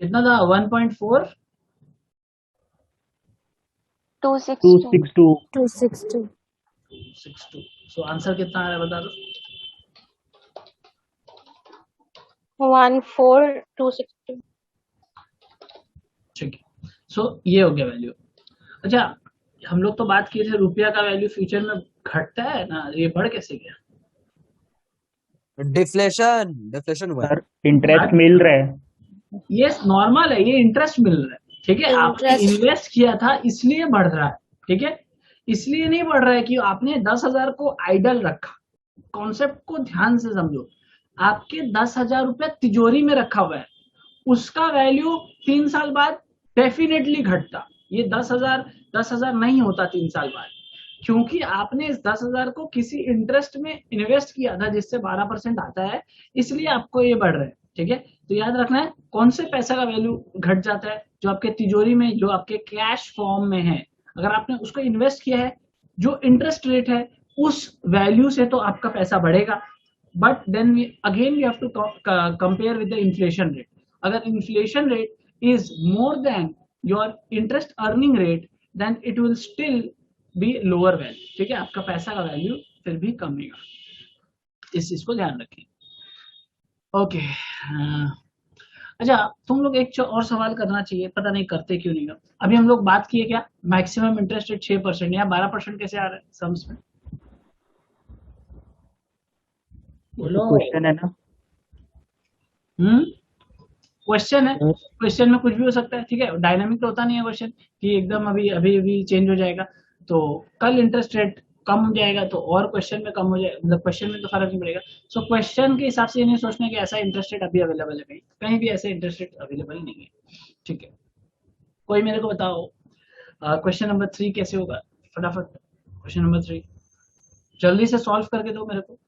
कितना था? 1.4 262 262। 62। सो आंसर कितना आ रहा है बता दो। 14262। ठीक है, सो ये हो गया वैल्यू। अच्छा हम लोग तो बात किए थे रुपया का वैल्यू फ्यूचर में घटता है ना, ये बढ़ कैसे गया? डिफ्लेशन हुआ है। सर इंटरेस्ट मिल रहा है, ये नॉर्मल है, ये इंटरेस्ट मिल रहा है, ठीक है। आपने इन्वेस्ट किया था इसलिए बढ़ रहा है, ठीक है। इसलिए नहीं बढ़ रहा है कि आपने 10,000 को आइडल रखा। कॉन्सेप्ट को ध्यान से समझो, आपके 10,000 रुपया तिजोरी में रखा हुआ है, उसका वैल्यू 3 साल बाद डेफिनेटली घटता। ये 10,000 नहीं होता 3 साल बाद, क्योंकि आपने इस 10,000 को किसी इंटरेस्ट में इन्वेस्ट किया था जिससे 12% आता है, इसलिए आपको ये बढ़ रहा है, ठीक है। तो याद रखना है कौन से पैसा का वैल्यू घट जाता है, जो आपके तिजोरी में, जो आपके कैश फॉर्म में है। अगर आपने उसको इन्वेस्ट किया है, जो इंटरेस्ट रेट है उस वैल्यू से तो आपका पैसा बढ़ेगा, but then again we have to compare with the inflation rate. अगर inflation rate is more than your interest earning rate, then it will still be lower value, ठीक है। आपका पैसा का वैल्यू फिर भी कमेगा, इस चीज को ध्यान रखें। ओके अच्छा तुम लोग एक और सवाल करना चाहिए, पता नहीं करते क्यों नहीं। अभी हम लोग बात किए क्या, मैक्सिमम इंटरेस्ट रेट 6% या 12% कैसे आ रहा है सम्स में? बोलो। क्वेश्चन है ना। क्वेश्चन है, क्वेश्चन में कुछ भी हो सकता है, ठीक है। डायनामिक तो होता नहीं है क्वेश्चन कि एकदम अभी चेंज हो जाएगा। तो कल इंटरेस्ट रेट कम हो जाएगा तो और क्वेश्चन में कम हो जाएगा, मतलब क्वेश्चन में तो फर्क नहीं पड़ेगा। सो क्वेश्चन के हिसाब से ये नहीं सोचना कि ऐसा इंटरेस्ट रेट अभी अवेलेबल है, कहीं भी ऐसा इंटरेस्ट रेट अवेलेबल नहीं है, ठीक है। कोई मेरे को बताओ क्वेश्चन नंबर 3 कैसे होगा, फटाफट क्वेश्चन नंबर 3 जल्दी से सॉल्व करके दो मेरे को।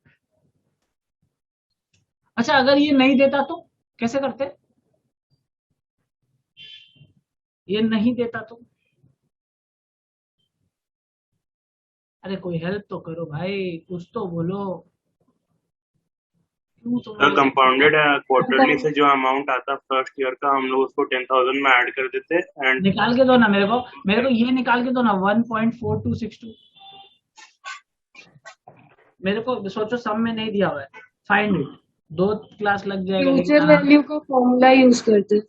अच्छा अगर ये नहीं देता तो कैसे करते? ये नहीं देता तो? अरे कोई हेल्प तो करो भाई, कुछ तो बोलो। क्यों तो कंपाउंडेड क्वार्टरली से जो अमाउंट आता फर्स्ट ईयर का, हम लोग उसको 10,000 में ऐड कर देते एंड निकाल के दो ना मेरे को ये निकाल के दो ना 1.4262। मेरे को सोचो सम में नहीं दिया हुआ है, फाइंड इट, 2 क्लास लग जाएगा। फ्यूचर वैल्यू का फॉर्मूला यूज करते,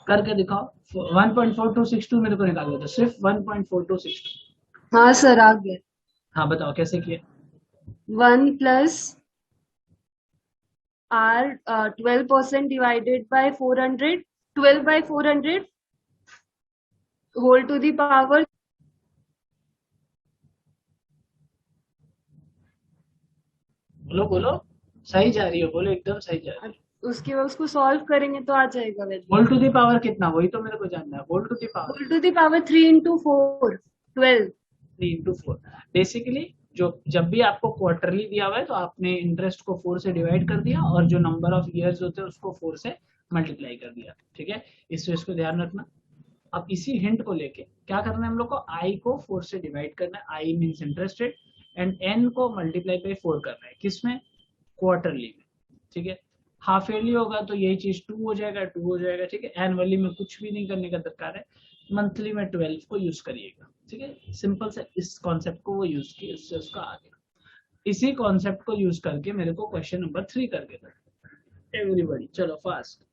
करके दिखाओ। 1.4262 मेरे को निकाल के दो, सिर्फ 1.4262। हाँ सर आ गया। हाँ बताओ कैसे किए? 1 plus R 12% divided by 400, 12 by 400 whole to the power. बोलो बोलो, सही जा रही हो, बोलो एकदम सही जा रही हो। उसके बाद उसको सॉल्व करेंगे तो आ जाएगा value. Whole to the power कितना, वही तो मेरे को जानना है। Whole to the power, whole to the power 3 into 4 12। 3 into 4 basically जो जब भी आपको क्वार्टरली दिया हुआ है तो आपने इंटरेस्ट को 4 से डिवाइड कर दिया और जो नंबर ऑफ ईयर्स होते हैं उसको 4 से मल्टीप्लाई कर दिया। ठीक है, इसको ध्यान रखना। अब इसी हिंट को लेके क्या करना है हम लोग को, आई को 4 से डिवाइड करना है, I means interest rate, and N को मल्टीप्लाई बाई 4 करना है। किसमें? क्वार्टरली में। ठीक है, हाफ ईयरली होगा तो यही चीज 2 हो जाएगा, 2 हो जाएगा। ठीक है, एनुअली में कुछ भी नहीं करने का दरकार है, मंथली में 12 को यूज करिएगा। ठीक है, सिंपल से इस कॉन्सेप्ट को वो यूज किया, इससे उसका आ गया। इसी कॉन्सेप्ट को यूज करके मेरे को क्वेश्चन नंबर 3 करके दो एवरीबॉडी, चलो फास्ट।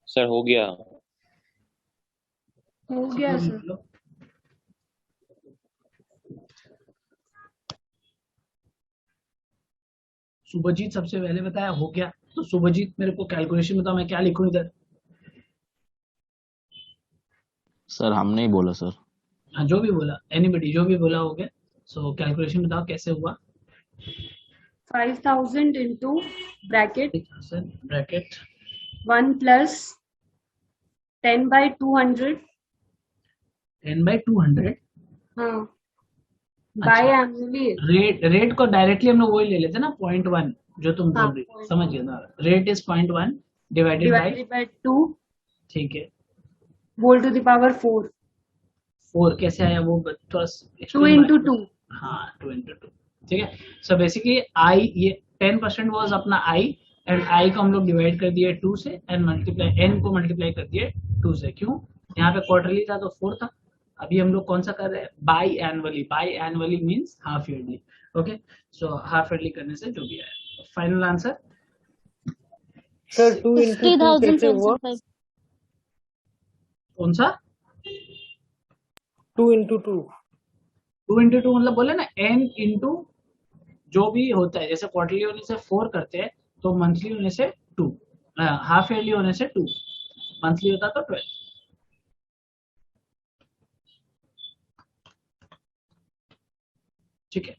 सर हो गया। हो गया सर। सुभजीत सबसे पहले बताया हो गया, तो सुभजीत मेरे को कैलकुलेशन बताओ, मैं क्या लिखूं इधर? सर हमने ही बोला सर। हाँ जो भी बोला, एनीबडी जो भी बोला हो गया। सो कैलकुलेशन बताओ कैसे हुआ। 5000 into bracket bracket 1 plus 10 by 200। 10 by 200। हाँ, बाय एनुअली। रेट को डायरेक्टली हम लोग वही ले लेते ना, 0.1 जो तुम बोल रही हाँ, समझ गए ना। रेट इज 0.1 डिवाइडेड बाय 2 ठीक है, whole to the power 4। 4 कैसे आया वो थोड़ा 2 into 2। हाँ 2 into 2। ठीक है, सो बेसिकली आई, ये 10% वाज अपना आई, एंड आई को हम लोग डिवाइड कर दिए 2 से, एंड मल्टीप्लाई एन को मल्टीप्लाई कर दिए 2 से। क्यों? यहाँ पे क्वार्टरली था तो 4 था। अभी हम लोग कौन सा कर रहे हैं? By annually. By annually means half yearly. Okay, so half yearly करने से जो भी आया। फाइनल आंसर सर 2 into 2 कैसे हुआ? कौन सा? 2 into 2। 2 into 2 मतलब बोले ना n इंटू जो भी होता है, जैसे क्वार्टरली होने से 4 करते हैं तो मंथली होने से 2, हाफ ईयरली होने से 2, मंथली होता तो 12। ठीक है,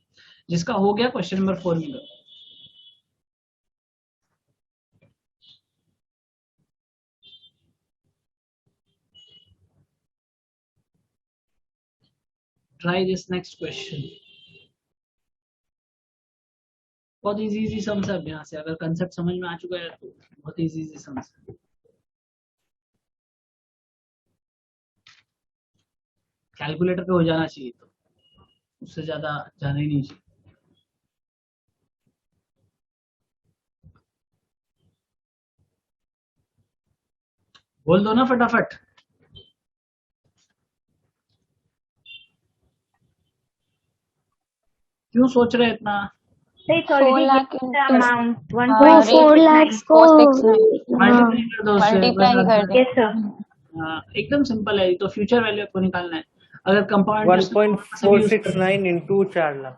जिसका हो गया क्वेश्चन नंबर 4 में। Try this next question. बहुत इजी सम्स है। यहाँ से अगर कंसेप्ट समझ में आ चुका है तो बहुत इजी सम्स है। कैलकुलेटर पे हो जाना चाहिए, तो उससे ज्यादा जाना ही नहीं चाहिए। बोल दो ना फटाफट। क्यों सोच रहे इतना? 4 lakh amount 1. 4 lakhs को मल्टीप्लाई कर दो उससे। मल्टीप्लाई कर दे। Yes sir। एकदम सिंपल है, तो फ्यूचर वैल्यू को निकालना है। अगर कंपाउंड 1.469 into 4 लाख।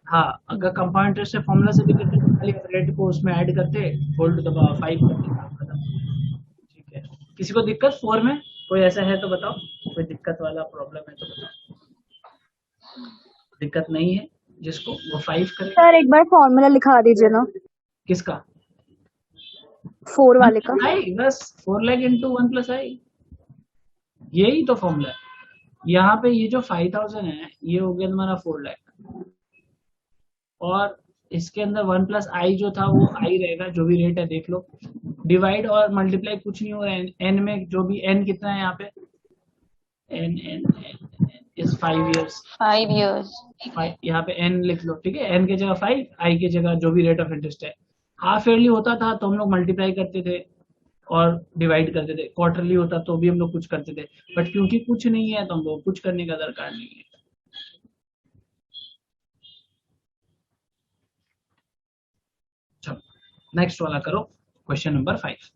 हाँ, अगर कंपाउंड इंटरेस्ट से फॉर्मूला से भी करते तो खाली रेट को उसमें ऐड करते, होल टू द पावर 5 करके काम खत्म। ठीक है, किसी को दिक्कत 4 में कोई ऐसा है तो बताओ, कोई दिक्कत वाला प्रॉब्लम है तो बताओ। दिक्कत नहीं है जिसको, वो 5 करे। सर एक बार फॉर्मूला लिखा दीजिए ना। किसका? 4 वाले का। आई बस 4 लाख इंटू 1 प्लस आई, यही तो फॉर्मूला है। यहाँ पे ये जो 5000 है ये हो गया तुम्हारा 4 लाख, और इसके अंदर 1 प्लस आई जो था वो आई रहेगा, जो भी रेट है देख लो। डिवाइड और मल्टीप्लाई कुछ नहीं हो रहा है। एन में जो भी एन कितना है यहाँ पे, N N is 5 years। 5 years। यहाँ पे एन लिख लो। ठीक है, एन की जगह 5, आई की जगह जो भी रेट ऑफ इंटरेस्ट है। हाफ ईयरली होता था तो हम लोग मल्टीप्लाई करते थे और डिवाइड करते थे। क्वार्टरली होता तो भी हम लोग कुछ करते थे, बट क्योंकि कुछ नहीं है तो हम लोग कुछ करने का दरकार नहीं है। चलो नेक्स्ट वाला करो, क्वेश्चन नंबर 5।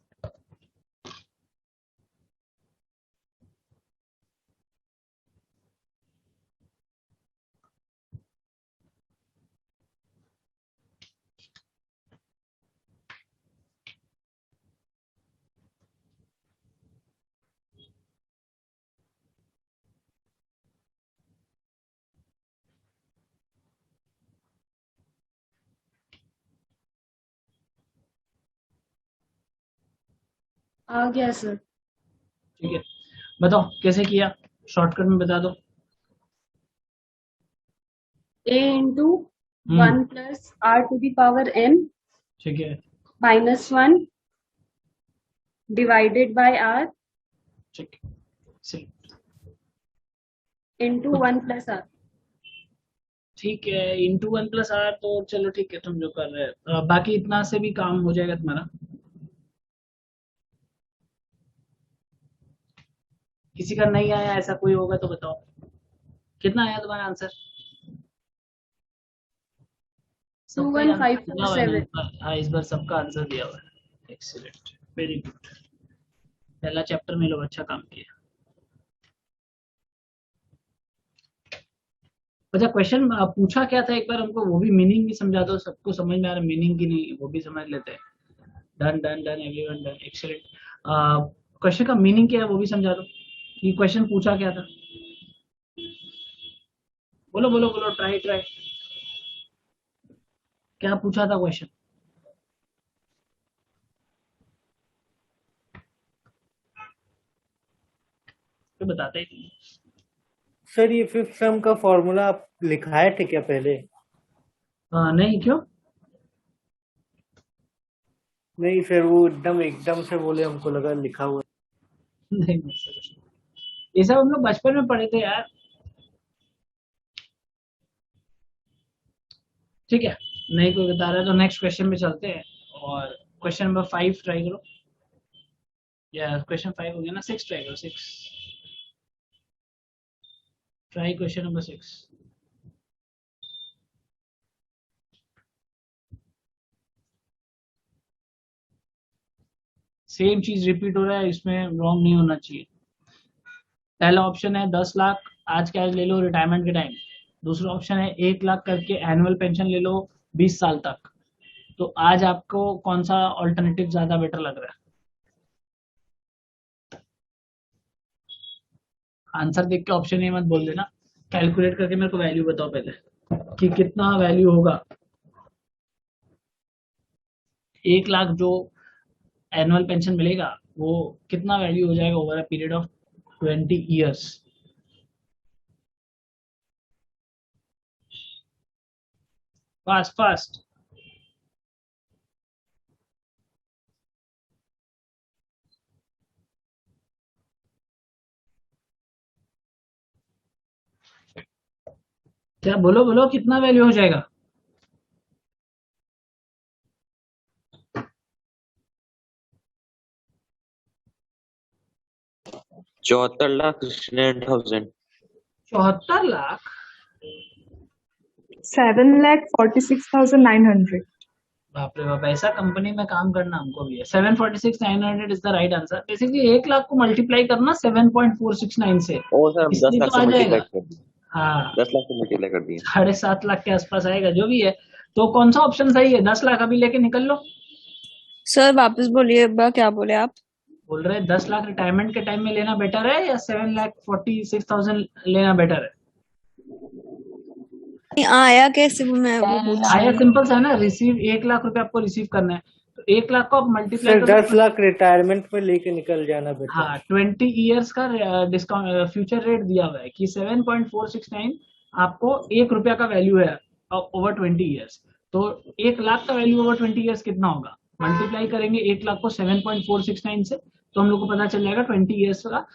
आ गया सर। ठीक है, बताओ कैसे किया, शॉर्टकट में बता दो। a into 1 plus r to the power n ठीक है, minus 1 divided by r ठीक सही, into 1 plus r। ठीक है, इंटू 1 प्लस आर, तो चलो ठीक है, तुम जो कर रहे हो बाकी इतना से भी काम हो जाएगा तुम्हारा। किसी का नहीं आया ऐसा कोई होगा तो बताओ, कितना आया तुम्हारा आंसर? 21547। हाँ, इस बार सबका आंसर दिया हुआ है। एक्सीलेंट, वेरी गुड, पहला चैप्टर में लोग अच्छा काम किया। अच्छा, क्वेश्चन पूछा क्या था एक बार हमको, वो भी मीनिंग भी समझा दो, सबको समझ में आ रहा है मीनिंग की नहीं, वो भी समझ लेते हैं। Done done done, everyone done, excellent. Question का मीनिंग क्या है वो भी समझा दो, कि क्वेश्चन पूछा क्या था। बोलो बोलो बोलो, ट्राई ट्राई, क्या पूछा था क्वेश्चन? तो बताते ही सर ये फिफ्थ सम का फॉर्मूला आप लिखाए थे क्या पहले? नहीं, क्यों? नहीं सर, वो एकदम से बोले, हमको लगा लिखा हुआ। नहीं सर, ये सब हम लोग बचपन में पढ़े थे यार। ठीक है, नहीं कोई बता रहा है तो नेक्स्ट क्वेश्चन पे चलते हैं, और क्वेश्चन नंबर 5 ट्राई करो, या क्वेश्चन 5 हो गया ना, 6 ट्राई करो, 6 ट्राई, क्वेश्चन नंबर 6। सेम चीज रिपीट हो रहा है, इसमें रॉन्ग नहीं होना चाहिए। पहला ऑप्शन है 10 लाख आज कैश ले लो रिटायरमेंट के टाइम, दूसरा ऑप्शन है 1 लाख करके एनुअल पेंशन ले लो 20 साल तक। तो आज आपको कौन सा ऑल्टरनेटिव ज्यादा बेटर लग रहा है? आंसर देख के ऑप्शन ये मत बोल देना, कैलकुलेट करके मेरे को वैल्यू बताओ पहले कि कितना वैल्यू होगा। 1 लाख जो एनुअल पेंशन मिलेगा वो कितना वैल्यू हो जाएगा over a period of 20 years? Fast fast, क्या बोलो बोलो, कितना वैल्यू हो जाएगा? $74,69,000। 74 लाख? 7,46,900। बाप रे बाप, ऐसा कंपनी में काम करना हमको भी है। 746,900 is the right answer. Basically 1 lakh को मल्टीप्लाई करना 7.469 से, ओ सर, हम 10 इसलिए लाख तो से आ मल्टीप्लाई जाएगा। कर दिए, हाँ, 10 लाख से मल्टीप्लाई कर दिए। 7.5 लाख के आसपास आएगा, जो भी है। तो कौन सा ऑप्शन सही है? 10 लाख अभी लेके निकल लो। सर वापस बोलिए एक बार, क्या बोले आप? बोल रहे 10 लाख रिटायरमेंट के टाइम में लेना बेटर है या 7,46,000 लेना बेटर है? आया कैसे मैं वो पूछ रही आया हूँ। सिंपल सा है ना, रिसीव 1 लाख रुपए आपको रिसीव करना है, तो 1 लाख को आप मल्टीप्लाई सर करो 10 लाख रिटायरमेंट में लेके निकल जाना बेटर। हाँ, 20 ईयर्स का डिस्काउंट फ्यूचर रेट दिया हुआ है कि 7.469 आपको 1 रुपया का वैल्यू है ओवर 20 ईयर्स। तो 1 लाख का वैल्यू ओवर 20 ईयर्स कितना होगा? मल्टीप्लाई करेंगे 1 लाख को 7.469 से, तो हम लोग को पता चल जाएगा 20 ईयर्स का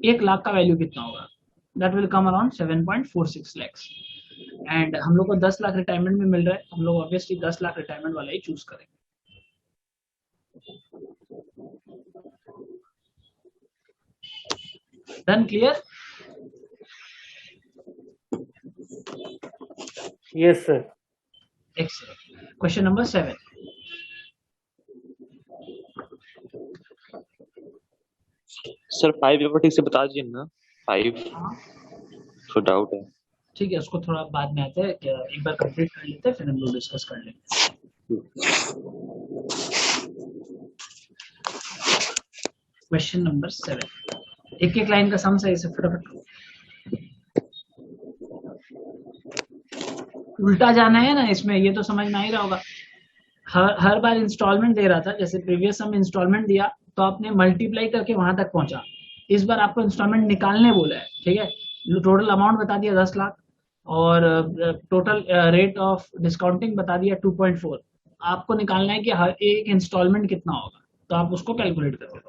1 लाख का वैल्यू कितना होगा। That will come around 7.46 lakhs। And हम लोग को 10 लाख रिटायरमेंट में मिल रहा है, हम लोग ऑब्वियसली 10 लाख रिटायरमेंट वाला ही चूज करेंगे। Done, clear? Yes sir. Excellent. Question number 7. Sir 5 paper ठीक से बता दीजिए ना 5 हाँ तो डाउट है। ठीक है, उसको थोड़ा बाद में आते हैं, एक बार कंप्लीट कर लेते हैं फिर हम लोग डिस्कस कर लेंगे। क्वेश्चन नंबर 7, एक एक लाइन का सम सही से फटाफट। उल्टा जाना है ना इसमें, ये तो समझ में आ ही रहा होगा। हर बार इंस्टॉलमेंट दे रहा था, जैसे प्रीवियस सम इंस्टॉलमेंट दिया तो आपने मल्टीप्लाई करके वहां तक पहुंचा। इस बार आपको इंस्टॉलमेंट निकालने बोला है, ठीक है। टोटल अमाउंट बता दिया 10 लाख और टोटल रेट ऑफ डिस्काउंटिंग बता दिया 2.4। आपको निकालना है कि हर एक इंस्टॉलमेंट कितना होगा, तो आप उसको कैलकुलेट करो।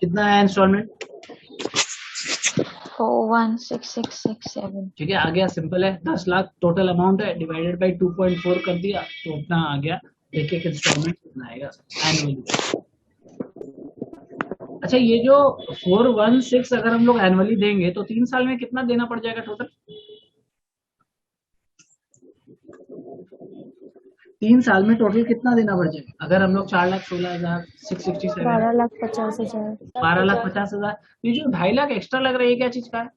कितना है इंस्टॉलमेंट? 416667। ठीक है, आ गया, सिंपल है। 10 लाख टोटल अमाउंट है, डिवाइडेड बाय 2.4 कर दिया तो उतना आ गया। एक एक इंस्टॉलमेंट कितना आएगा एनुअली। अच्छा, ये जो 416 अगर हम लोग एनुअली देंगे तो 3 साल में कितना देना पड़ जाएगा टोटल? 3 साल में टोटल कितना देना पड़ जाएगा? अगर हम लोग 4,16,667 12,50,000 12,50,000, ये जो 2.5 लाख एक्स्ट्रा लग रहा है ये क्या चीज का है?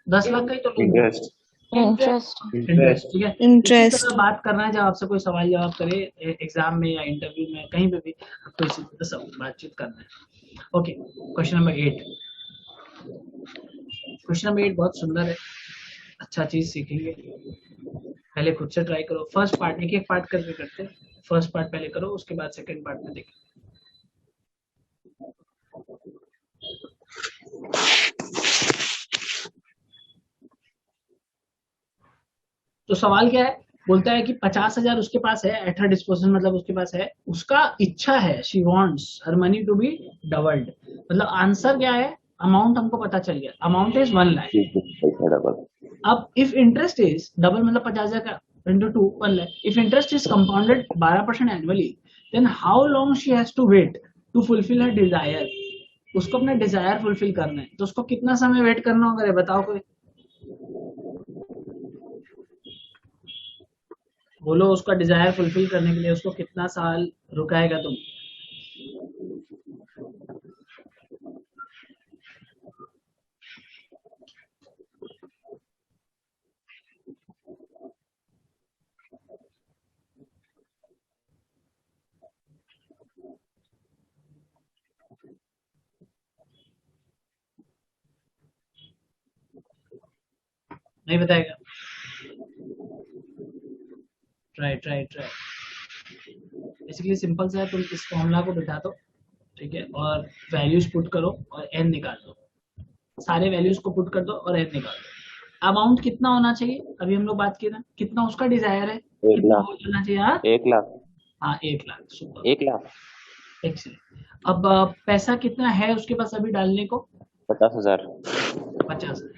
10 लाख का ही तो इंटरेस्ट। इंटरेस्ट, ठीक है। इंटरेस्ट। इसी तरह बात करना है जब आपसे कोई सवाल जवाब करे एग्जाम में या इंटरव्यू में, कहीं पे भी आपको इसी तरह सब बातचीत करना है। Okay, question number 8। Question number 8 बहुत सुंदर है, अच्छा चीज सीखेंगे। पहले खुद से ट्राई करो। फर्स्ट पार्ट एक एक पार्ट करके करते हैं। फर्स्ट पार्ट पहले करो, उसके बाद सेकंड पार्ट में देखें। तो सवाल क्या है, बोलता है कि 50,000 उसके पास है एट हर डिस्पोजल, मतलब उसके पास है, उसका इच्छा है, she wants her money to be doubled. मतलब आंसर क्या है, अमाउंट हमको पता चल गया, अमाउंट इज 1 लाख। अब इफ इंटरेस्ट इज डबल, मतलब 50,000 का इंटू 2 1 लाख। If interest is compounded 12% annually, then how long she has to wait to fulfill her desire. उसको अपना डिजायर फुलफिल करना है, तो उसको कितना समय वेट करना होगा, बताओ कोई बोलो। उसका डिजायर फुलफिल करने के लिए उसको कितना साल रुकाएगा तुम? नहीं बताएगा? ट्राई। बेसिकली सिंपल सा है, तुम इस फॉर्मूला को बिठा दो, ठीक है, और वैल्यूज पुट करो और n निकाल दो। सारे वैल्यूज को पुट कर दो और n निकाल दो। अमाउंट कितना होना चाहिए, अभी हम लोग बात किए ना, कितना उसका डिजायर है, 1 लाख होना चाहिए। हाँ 1 लाख। हाँ 1 लाख, सुपर 1 लाख। एक्सीलेंट। अब पैसा कितना है उसके पास अभी डालने को? 50,000। 50,000।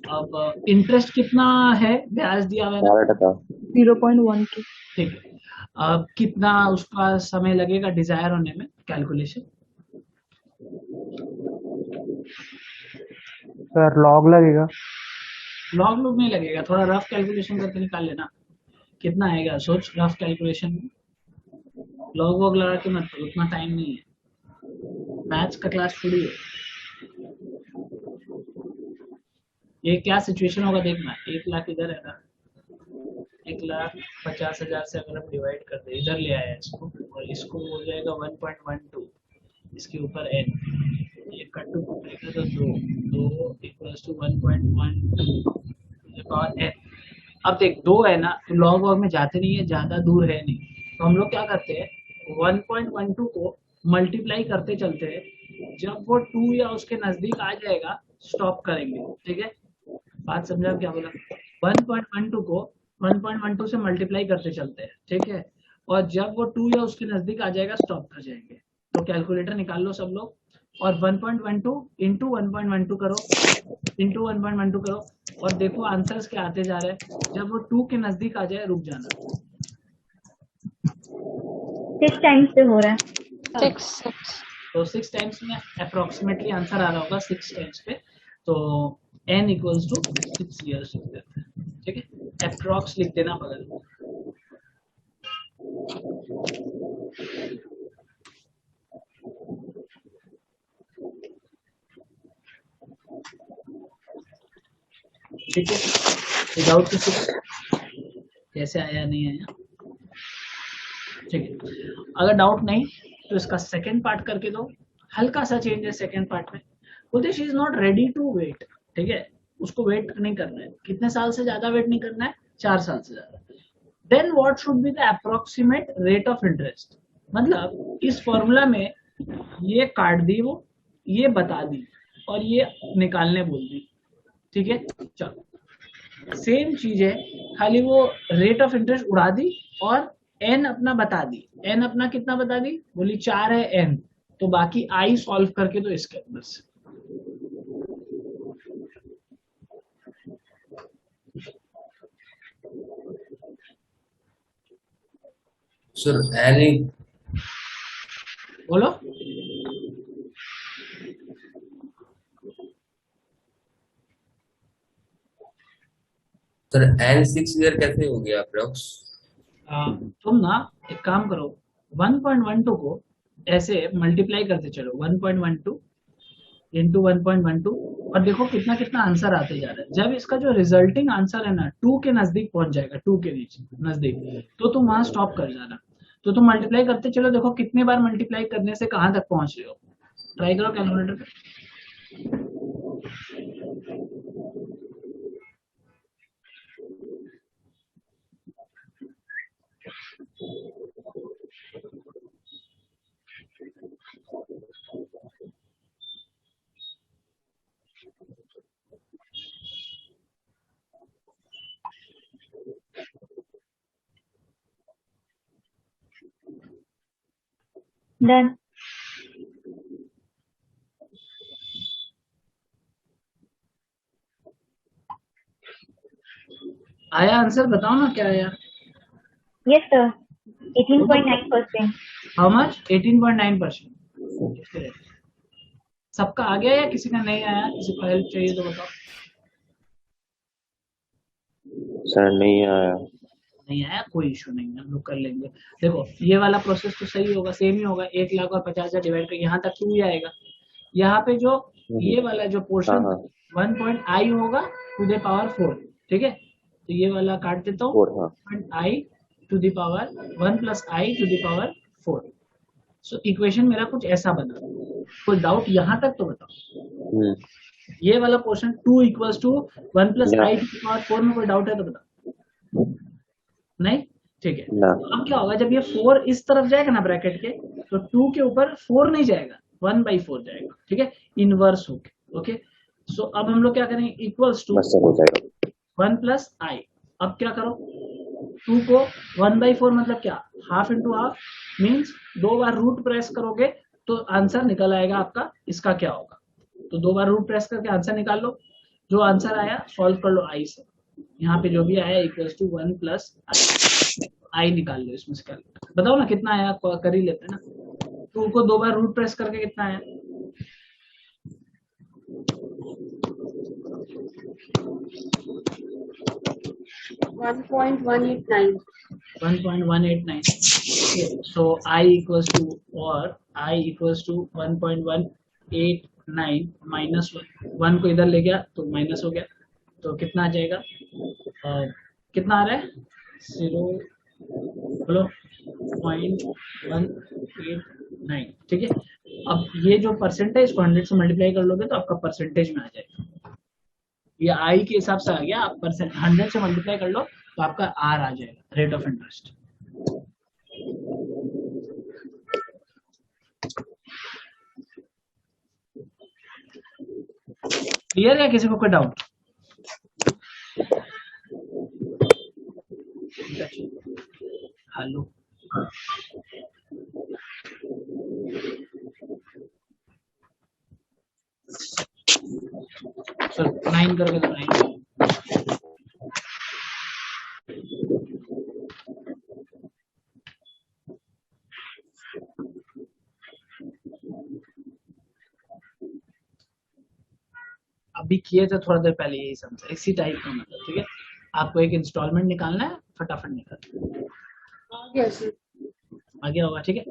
अब इंटरेस्ट कितना है, ब्याज दिया हुआ है 12%। 0.12। ठीक है। अब कितना उसका समय लगेगा डिजायर होने में, कैलकुलेशन? सर लॉग लगेगा। लॉग नहीं लगेगा, थोड़ा रफ कैलकुलेशन करके निकाल लेना कितना आएगा। सोच रफ कैलकुलेशन में, लॉग वॉग लगा के मत, उतना टाइम नहीं है, मैथ्स का क्लास थोड़ी है। ये क्या सिचुएशन होगा देखना, 1 लाख इधर है ना, 1,50,000 से अगर हम डिवाइड कर दे, इधर ले आया इसको, और इसको हो जाएगा 1.12, इसके ऊपर n, ये कट टू करेगा तो 2 इक्वल्स टू 1.12 पावर n। अब देख 2 है ना, तो लॉग वॉग में जाते नहीं है, ज्यादा दूर है नहीं, तो हम लोग क्या करते हैं 1.12 को मल्टीप्लाई करते चलते हैं, जब वो 2 या उसके नजदीक आ जाएगा स्टॉप करेंगे, ठीक है। बात समझा क्या बोला? 1.12 को 1.12 से मल्टीप्लाई करते चलते हैं, ठीक है, और जब वो 2 या उसके नजदीक आ जाएगा स्टॉप कर जाएंगे। तो कैलकुलेटर निकाल लो सब लोग, और 1.12 इंटू 1.12 करो, इंटू 1.12 करो, और देखो आंसर्स क्या आते जा रहे हैं। जब वो 2 के नजदीक आ जाए रुक जाना। 6 टाइम्स से हो रहा है। 6 तो 6 टाइम्स में अप्रोक्सीमेटली आंसर आ रहा होगा 6 टाइम्स पे। तो n इक्वल्स टू 6 ईयर्स लिख देते हैं, ठीक है, अप्रॉक्स लिख देना बगल में। ठीक है, विदाउट किसी कैसे आया नहीं आया, ठीक है। अगर डाउट नहीं तो इसका सेकंड पार्ट करके दो, हल्का सा चेंज है सेकंड पार्ट में। बोलते she is not ready to wait, ठीक है, उसको वेट नहीं करना है, कितने साल से ज्यादा वेट नहीं करना है, 4 साल से ज्यादा। Then what should be the approximate rate of interest, मतलब इस फॉर्मूला में ये काट दी वो, ये बता दी और ये निकालने बोल दी, ठीक है। चलो सेम चीज है, खाली वो रेट ऑफ इंटरेस्ट उड़ा दी और n अपना बता दी। n अपना कितना बता दी, बोली 4 है n, तो बाकी i सॉल्व करके तो इसके अंदर से। सर n बोलो सर n 6 ईयर कैसे हो गया अप्रोक्स? तुम ना एक काम करो, 1.12 को ऐसे मल्टीप्लाई करते चलो, 1.12 इंटू 1.12 और देखो कितना कितना आंसर आते जा रहा है। जब इसका जो रिजल्टिंग आंसर है ना 2 के नजदीक पहुंच जाएगा, 2 के नीचे नजदीक, तो तुम वहां स्टॉप कर जाना। तो तुम मल्टीप्लाई करते चलो, देखो कितने बार मल्टीप्लाई करने से कहां तक पहुंच रहे हो, ट्राई करो कैलकुलेटर पे। डन। आया आंसर, बताओ ना क्या आया। Yes sir, 18.9%। How much? 18.9%। सबका आ गया या किसी का नहीं आया? किसी को हेल्प चाहिए तो बताओ। सर नहीं आया। नहीं आया, कोई इशू नहीं है, हम लोग कर लेंगे। देखो ये वाला प्रोसेस तो सही होगा, सेम ही होगा, 1 लाख और 50,000 डिवाइड करके यहाँ तक क्यों ही आएगा। यहाँ पे जो ये वाला जो पोर्शन 1.i होगा टू द पावर 4, ठीक है, तो ये वाला काट देता हूँ, 1.i to the power 1 plus I to the power 4। So equation मेरा कुछ ऐसा बना। कोई डाउट यहाँ तक तो बताओ। ये वाला portion 2 equals to 1 plus I to the power 4 में कोई डाउट है तो बताओ। नहीं, ठीक है। तो अब क्या होगा, जब ये 4 इस तरफ जाएगा ना ब्रैकेट के, तो 2 के ऊपर 4 नहीं जाएगा, 1/4 जाएगा, ठीक है, इनवर्स होके। ओके, सो अब हम लोग क्या करेंगे, इक्वल्स टू 1 प्लस आई। अब क्या करो, 2 को 1/4 मतलब क्या, हाफ इंटू हाफ, मीन्स 2 बार रूट प्रेस करोगे तो आंसर निकल आएगा आपका। इसका क्या होगा, तो 2 बार रूट प्रेस करके आंसर निकाल लो। जो आंसर आया सॉल्व कर लो आई से, यहाँ पे जो भी आया इक्वल्स टू 1 प्लस आई निकाल लो इसमें से। बताओ ना कितना आया, कर ही लेते हैं ना। 2 को 2 बार रूट प्रेस करके कितना आया, 1.189। 1.189। so I equals to, or I equals to 1.189 minus 1 को इधर ले गया तो माइनस हो गया, तो कितना आ जाएगा, कितना आ रहा है, 0.189, ठीक है। अब ये जो परसेंटेज को 100 से मल्टीप्लाई कर लोगे तो आपका परसेंटेज में आ जाएगा। ये आई के हिसाब से आ गया, आप 100 से मल्टीप्लाई कर लो तो आपका आर आ जाएगा, रेट ऑफ इंटरेस्ट। क्लियर है, किसी को कोई डाउट? हेलो, चलो 9 करके तो 9। अब अभी किए थे थोड़ा देर पहले यही समझा, इसी टाइप का मतलब, ठीक है। आपको एक इंस्टॉलमेंट निकालना है, फटाफट निकाल आ गया होगा, ठीक है।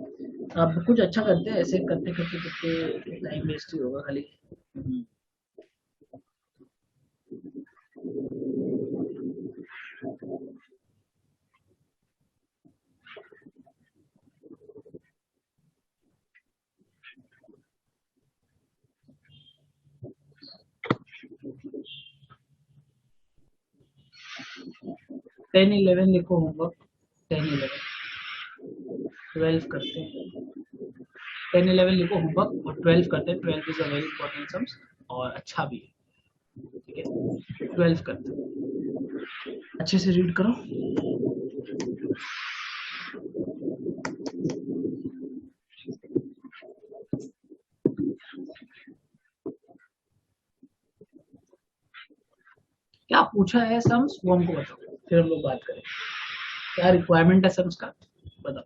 अब कुछ अच्छा करते हैं, ऐसे करते करते करते टाइम वेस्ट ही होगा खाली। टेन 11 लिखो होमवर्क, 10 11 12 करते हैं, 10 11 लिखो होमवर्क और 12 करते हैं। 12 is a very important sums और अच्छा भी है, ठीक है। 12 करते हैं, अच्छे से रीड करो। क्या पूछा है सम्स वो हमको बताओ, फिर हम लोग बात करें क्या रिक्वायरमेंट है सम्स का, बताओ।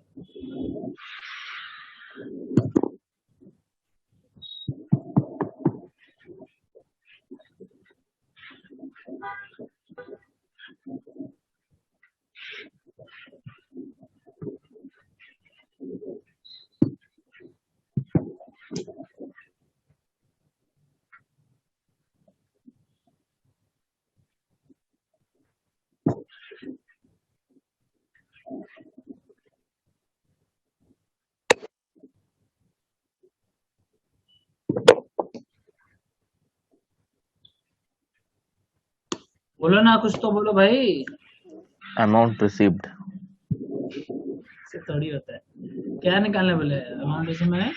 बोलो ना, कुछ तो बोलो भाई। अमाउंट रिसीव्ड से थोड़ी होता है, क्या निकालने बोले अमाउंट रिसीव में?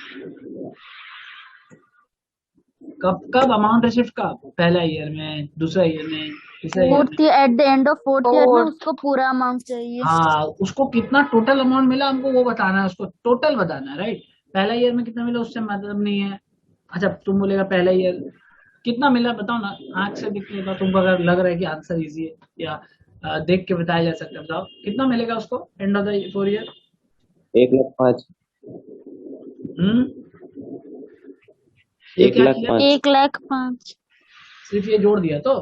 कब कब अमाउंट रिसीव का? पहला ईयर में, दूसरा ईयर में, तीसरा ईयर फोर्थ में? Year, at the end of fourth year में उसको पूरा अमाउंट चाहिए। हाँ, उसको कितना टोटल अमाउंट मिला हमको वो बताना है, उसको टोटल बताना है, राइट। पहला ईयर में कितना मिला उससे मतलब नहीं है। अच्छा तुम बोलेगा पहला ईयर कितना मिला बताओ ना, आंख से दिख लेगा तुमको, अगर लग रहा है कि आंसर इजी है या देख के बताया जा सकता है, बताओ कितना मिलेगा उसको एंड ऑफ द 4 ईयर? 1,05,000। 1,05,000। 1,05,000 सिर्फ ये जोड़ दिया तो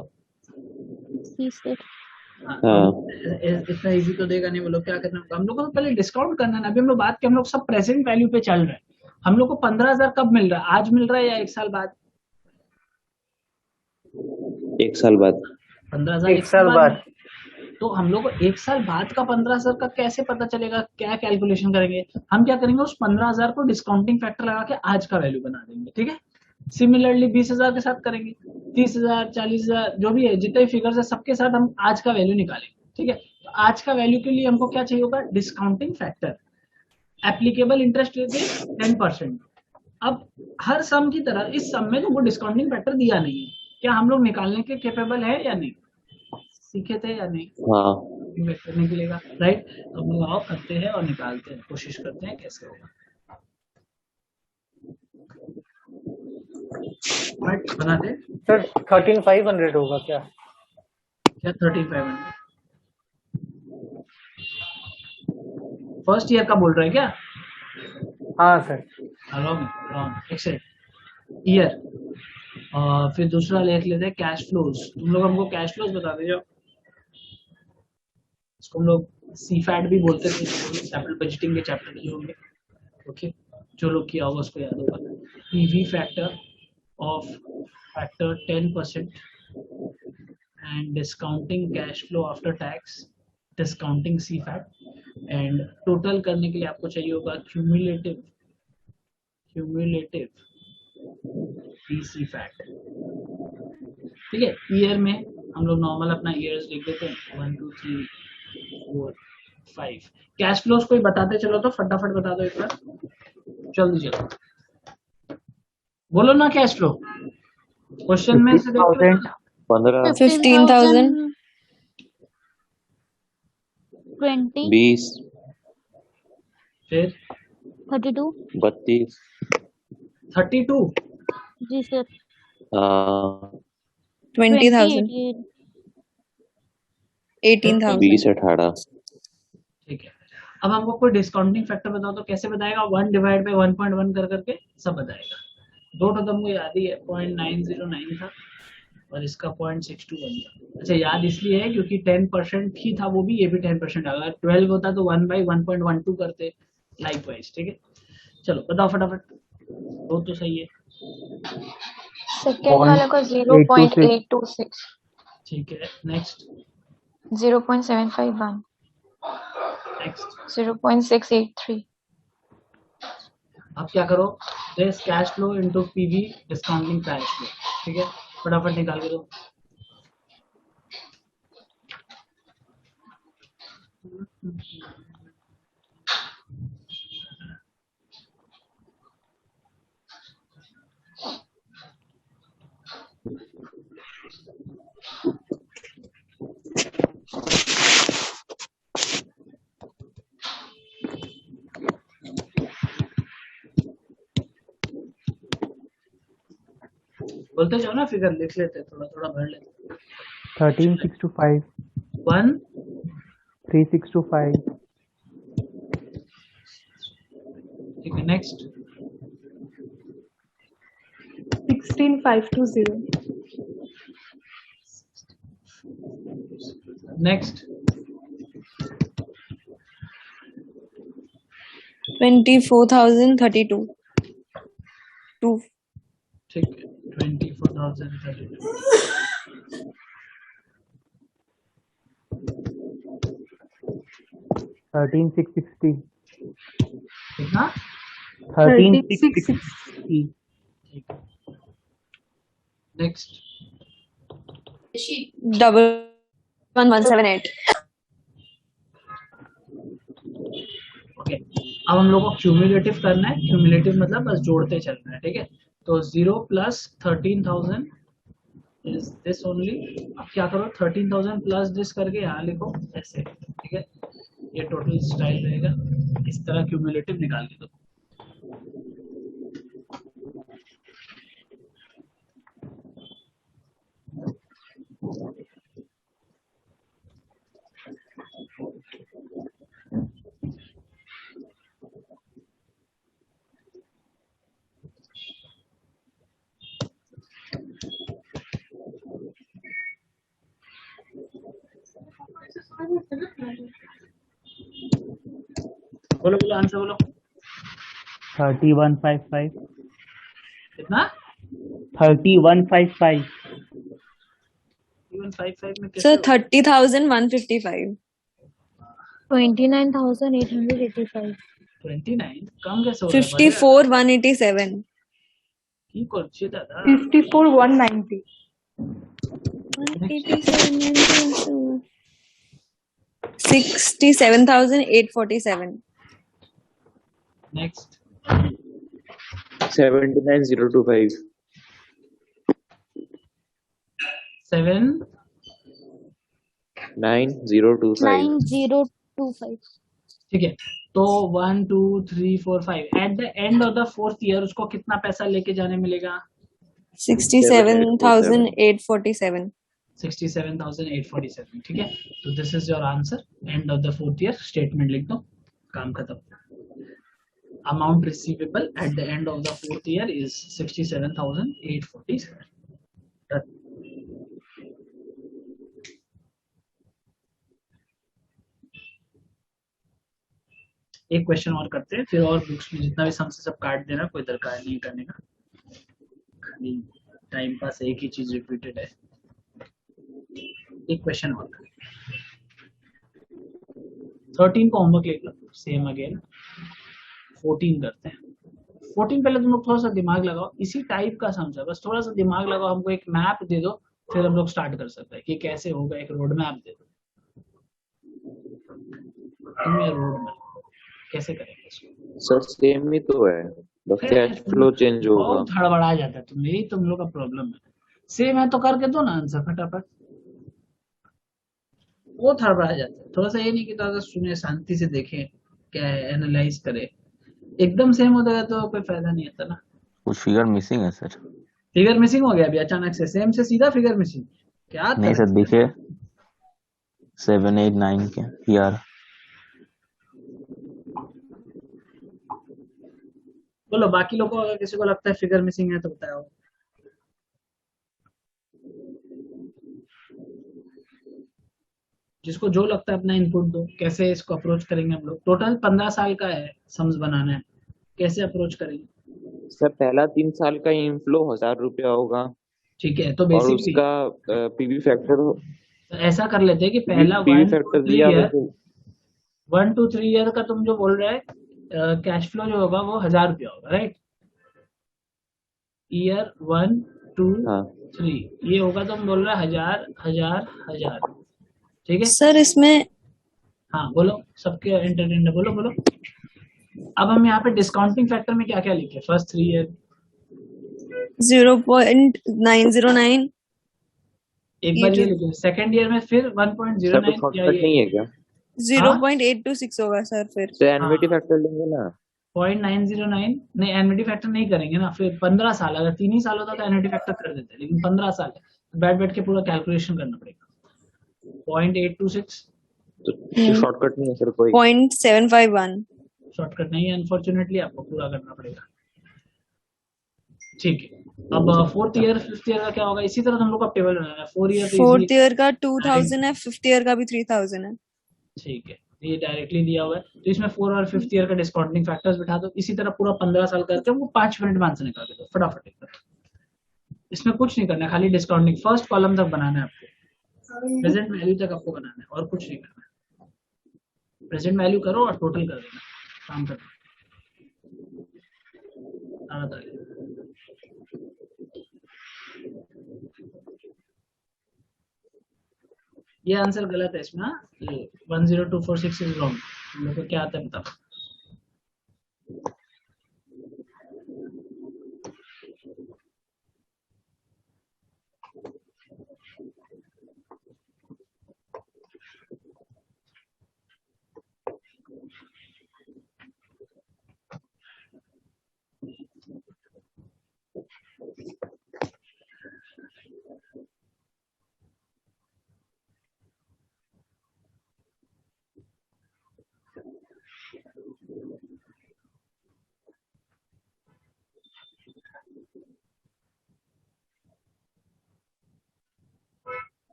हाँ। इतना इजी तो देगा नहीं। वो लोग क्या करना होगा, हम लोग को तो पहले डिस्काउंट करना है ना। अभी हम लोग बात के हम लोग सब प्रेजेंट वैल्यू पे चल रहे हैं। हम लोग को 15,000 कब मिल रहा है, आज मिल रहा है या 1 साल बाद? 1 साल बाद। 15,000 1 साल बाद। तो हम लोग को 1 साल बाद का 15,000 का कैसे पता चलेगा, क्या कैलकुलेशन करेंगे हम? क्या करेंगे, उस 15,000 को डिस्काउंटिंग फैक्टर लगा के आज का वैल्यू बना देंगे, ठीक है। सिमिलरली 20,000 के साथ करेंगे, 30,000 40,000 जो भी है, जितने फिगर्स है सबके साथ हम आज का वैल्यू निकालेंगे, ठीक है। तो आज का वैल्यू के लिए हमको क्या चाहिए होगा, discounting factor. Applicable interest rate है 10%। अब हर सम की तरह इस सम में तुमको डिस्काउंटिंग फैक्टर दिया नहीं है, क्या हम लोग निकालने के कैपेबल है या नहीं? सीखे थे या नहीं? हाँ। वेक्टर निकलेगा, राइट। अब हम आओ करते हैं और निकालते हैं, कोशिश करते हैं कैसे होगा। राइट, बना दे सर 13,500 होगा क्या? क्या 13,500? फर्स्ट ईयर का बोल रहे हैं क्या? हाँ सर। Wrong, accept year. फिर दूसरा लिख लेते हैं कैश फ्लोज। तुम लोग हमको कैश फ्लोज बता दीजिए। इसको हम लोग सीफैट भी बोलते थे, कैपिटल बजटिंग के चैप्टर किए होंगे, ओके। जो लोग किया होगा उसको याद होगा। PV factor of factor 10% and discounting cash flow after tax, discounting CFAT. And total करने के लिए आपको चाहिए होगा क्यूमुलेटिव सीफैट, ठीक है। ईयर में हम लोग नॉर्मल अपना ईयर्स लिख देते हैं 1 2 3 4 5। कैश फ्लोज कोई बताते चलो तो फटाफट बता दो एक बार, जल्दी जल्दी बोलो ना। कैश फ्लो क्वेश्चन में से देखो। 15,000 20 20 फिर 32 32 32 जी सर 20,000 18,000 20 18। ठीक है। अब हमको कोई डिस्काउंटिंग फैक्टर बताओ तो कैसे बताएगा? 1 डिवाइड बाय 1.1 कर करके सब बताएगा। दो तो हमको याद ही है, 0.909 था और इसका 0.62 बन गया। अच्छा याद इसलिए है क्योंकि 10% ही था वो भी, ये भी 10%। अगर 12 होता तो 1/1.12 करते लाइक वाइज। ठीक है, चलो बताओ फटाफट। तो सही है। सेकेंड वाले को 0.826, ठीक है, नेक्स्ट 0.751, नेक्स्ट। 0.683। अब क्या करो, this cash flow into PV discounting cash flow. ठीक है, फटाफट निकाल के दो। बोलते जाओ ना, फिगर लिख लेते, थोड़ा थोड़ा भर लेते। 13625, 1 3625, ठीक है, नेक्स्ट 16520, नेक्स्ट 24,032, 2. ठीक है, 24,032। 13660, कितना? 13660, नेक्स्ट 11178. ओके, अब हम लोग को क्यूमुलेटिव करना है। क्यूमुलेटिव मतलब बस जोड़ते चलना है। ठीक है, तो 0 + 13,000 इज दिस ओनली। अब क्या करो, 13,000 प्लस दिस करके यहाँ लिखो ऐसे। ठीक है, ये टोटल स्टाइल रहेगा। इस तरह क्यूमुलेटिव निकाल के दो। बोलो बोलो, आंसर बोलो। 3155, कितना? 3155, 3155 में Sir, कैसे? 30,155. 29,885। 29 कम कैसे हो रहा है? 54,187. की করছে দাদা? 54,190. 187. 67,847. नेक्स्ट 79025, 7 9025, 9025। ठीक है, तो 1 2 3 4 5 at the end of the 4th year उसको कितना पैसा लेके जाने मिलेगा? 67,847. 67,847। ठीक है, तो this is your answer. End of the 4th year statement लिख दो, काम खत्म। Amount receivable at the end of the 4th year is 67,847। एक क्वेश्चन और करते हैं, फिर और बुक्स में जितना भी सम से सब काट देना, कोई दरकार नहीं करने का, खाली टाइम पास एक ही चीज रिपीटेड है। एक क्वेश्चन और 13 को होमवर्क लिख लो, सेम अगेन। 14 करते हैं। 14 पहले तुम लोग थोड़ा सा दिमाग लगाओ, इसी टाइप का समझा, बस थोड़ा सा दिमाग लगाओ, हमको एक मैप दे दो, फिर हम लोग स्टार्ट कर सकते हैं कि कैसे होगा। एक रोड मैप दे दो, रोड मैप कैसे करेंगे इसको? सर सेम ही तो है, बस कैश फ्लो चेंज होगा। बहुत हड़बड़ा जाता है, तुम यही तुम लोग का प्रॉब्लम है। सेम है तो करके दो ना आंसर फटाफट। बहुत हड़बड़ा जाता है, थोड़ा सा ये नहीं कि थोड़ा सा सुने, शांति से देखें, क्या है, एनालाइज करें। एकदम सेम होता है तो कोई फायदा नहीं होता ना। कुछ फिगर मिसिंग है सर। फिगर मिसिंग हो गया अभी अचानक से, सेम से सीधा फिगर मिसिंग, क्या नहीं सर, दिखे 7 8 9 के यार। बोलो बाकी लोगों को, अगर किसी को लगता है फिगर मिसिंग है तो बताओ। जिसको जो लगता है अपना इनपुट दो। कैसे इसको अप्रोच करेंगे हम लोग? टोटल 15 साल का है, सम्स बनाना है, कैसे अप्रोच करेंगे? सर पहला 3 साल का इनफ्लो 1000 रुपया होगा ठीक है, तो और बेसिकली उसका पीवी फैक्टर ऐसा कर लेते हैं कि पहला पीवी 1 to फैक्टर 3 दिया ईयर, वैसे 1 to 3 ईयर का तुम जो बोल रहे हैं कैश फ्लो जो होगा वो 1000 रुपया होगा, राइट? ईयर 1 to हाँ 3 ये होगा, तुम बोल रहे 1000 1000 1000, ठीक है? सर इसमें हाँ बोलो, सबके एंटरटेन बोलो बोलो। अब हम यहाँ पे डिस्काउंटिंग फैक्टर में क्या क्या लिखे? फर्स्ट 3 ईयर 0.909, एक बार ये लिखे, सेकंड ईयर में फिर सर 1.09 कुछ शॉर्टकट नहीं है क्या? 0.826 होगा सर फिर। तो एनविटी फैक्टर लेंगे ना। 0.909 नहीं, एनुटी फैक्टर नहीं करेंगे ना, फिर 15 साल, अगर 3 ही साल होता तो एनुटी फैक्टर कर देते, लेकिन 15 साल है, बैठ बैठ के पूरा कैलकुलेशन करना पड़ेगा। 0.826 तो शॉर्टकट नहीं है सर कोई? 0.751 शॉर्टकट नहीं है, अनफॉर्चुनेटली आपको पूरा करना पड़ेगा। ठीक है, अब फोर्थ ईयर फिफ्थ ईयर का क्या होगा? इसी तरह हम लोग का टेबल बनाना है। 4 ईयर फोर्थ ईयर का 2000 है, फिफ्थ ईयर का भी 3000 है। ठीक है, ये डायरेक्टली दिया हुआ है, तो इसमें 4 और फिफ्थ ईयर का डिस्काउंटिंग फैक्टर्स बिठा दो। इसी तरह पूरा 15 साल करके वो 5 मिनट में आंसर निकाल दो फटाफट एकदम। इसमें कुछ नहीं करना है, खाली डिस्काउंटिंग फर्स्ट कॉलम तक बनाना है आपको, प्रेजेंट वैल्यू तक आपको बनाना है और कुछ नहीं करना है। प्रेजेंट वैल्यू करो और टोटल कर देना, काम करना। ये आंसर गलत है इसमें, हाँ, ये 10246 इज रॉन्ग। हम लोग को क्या आता है बताओ?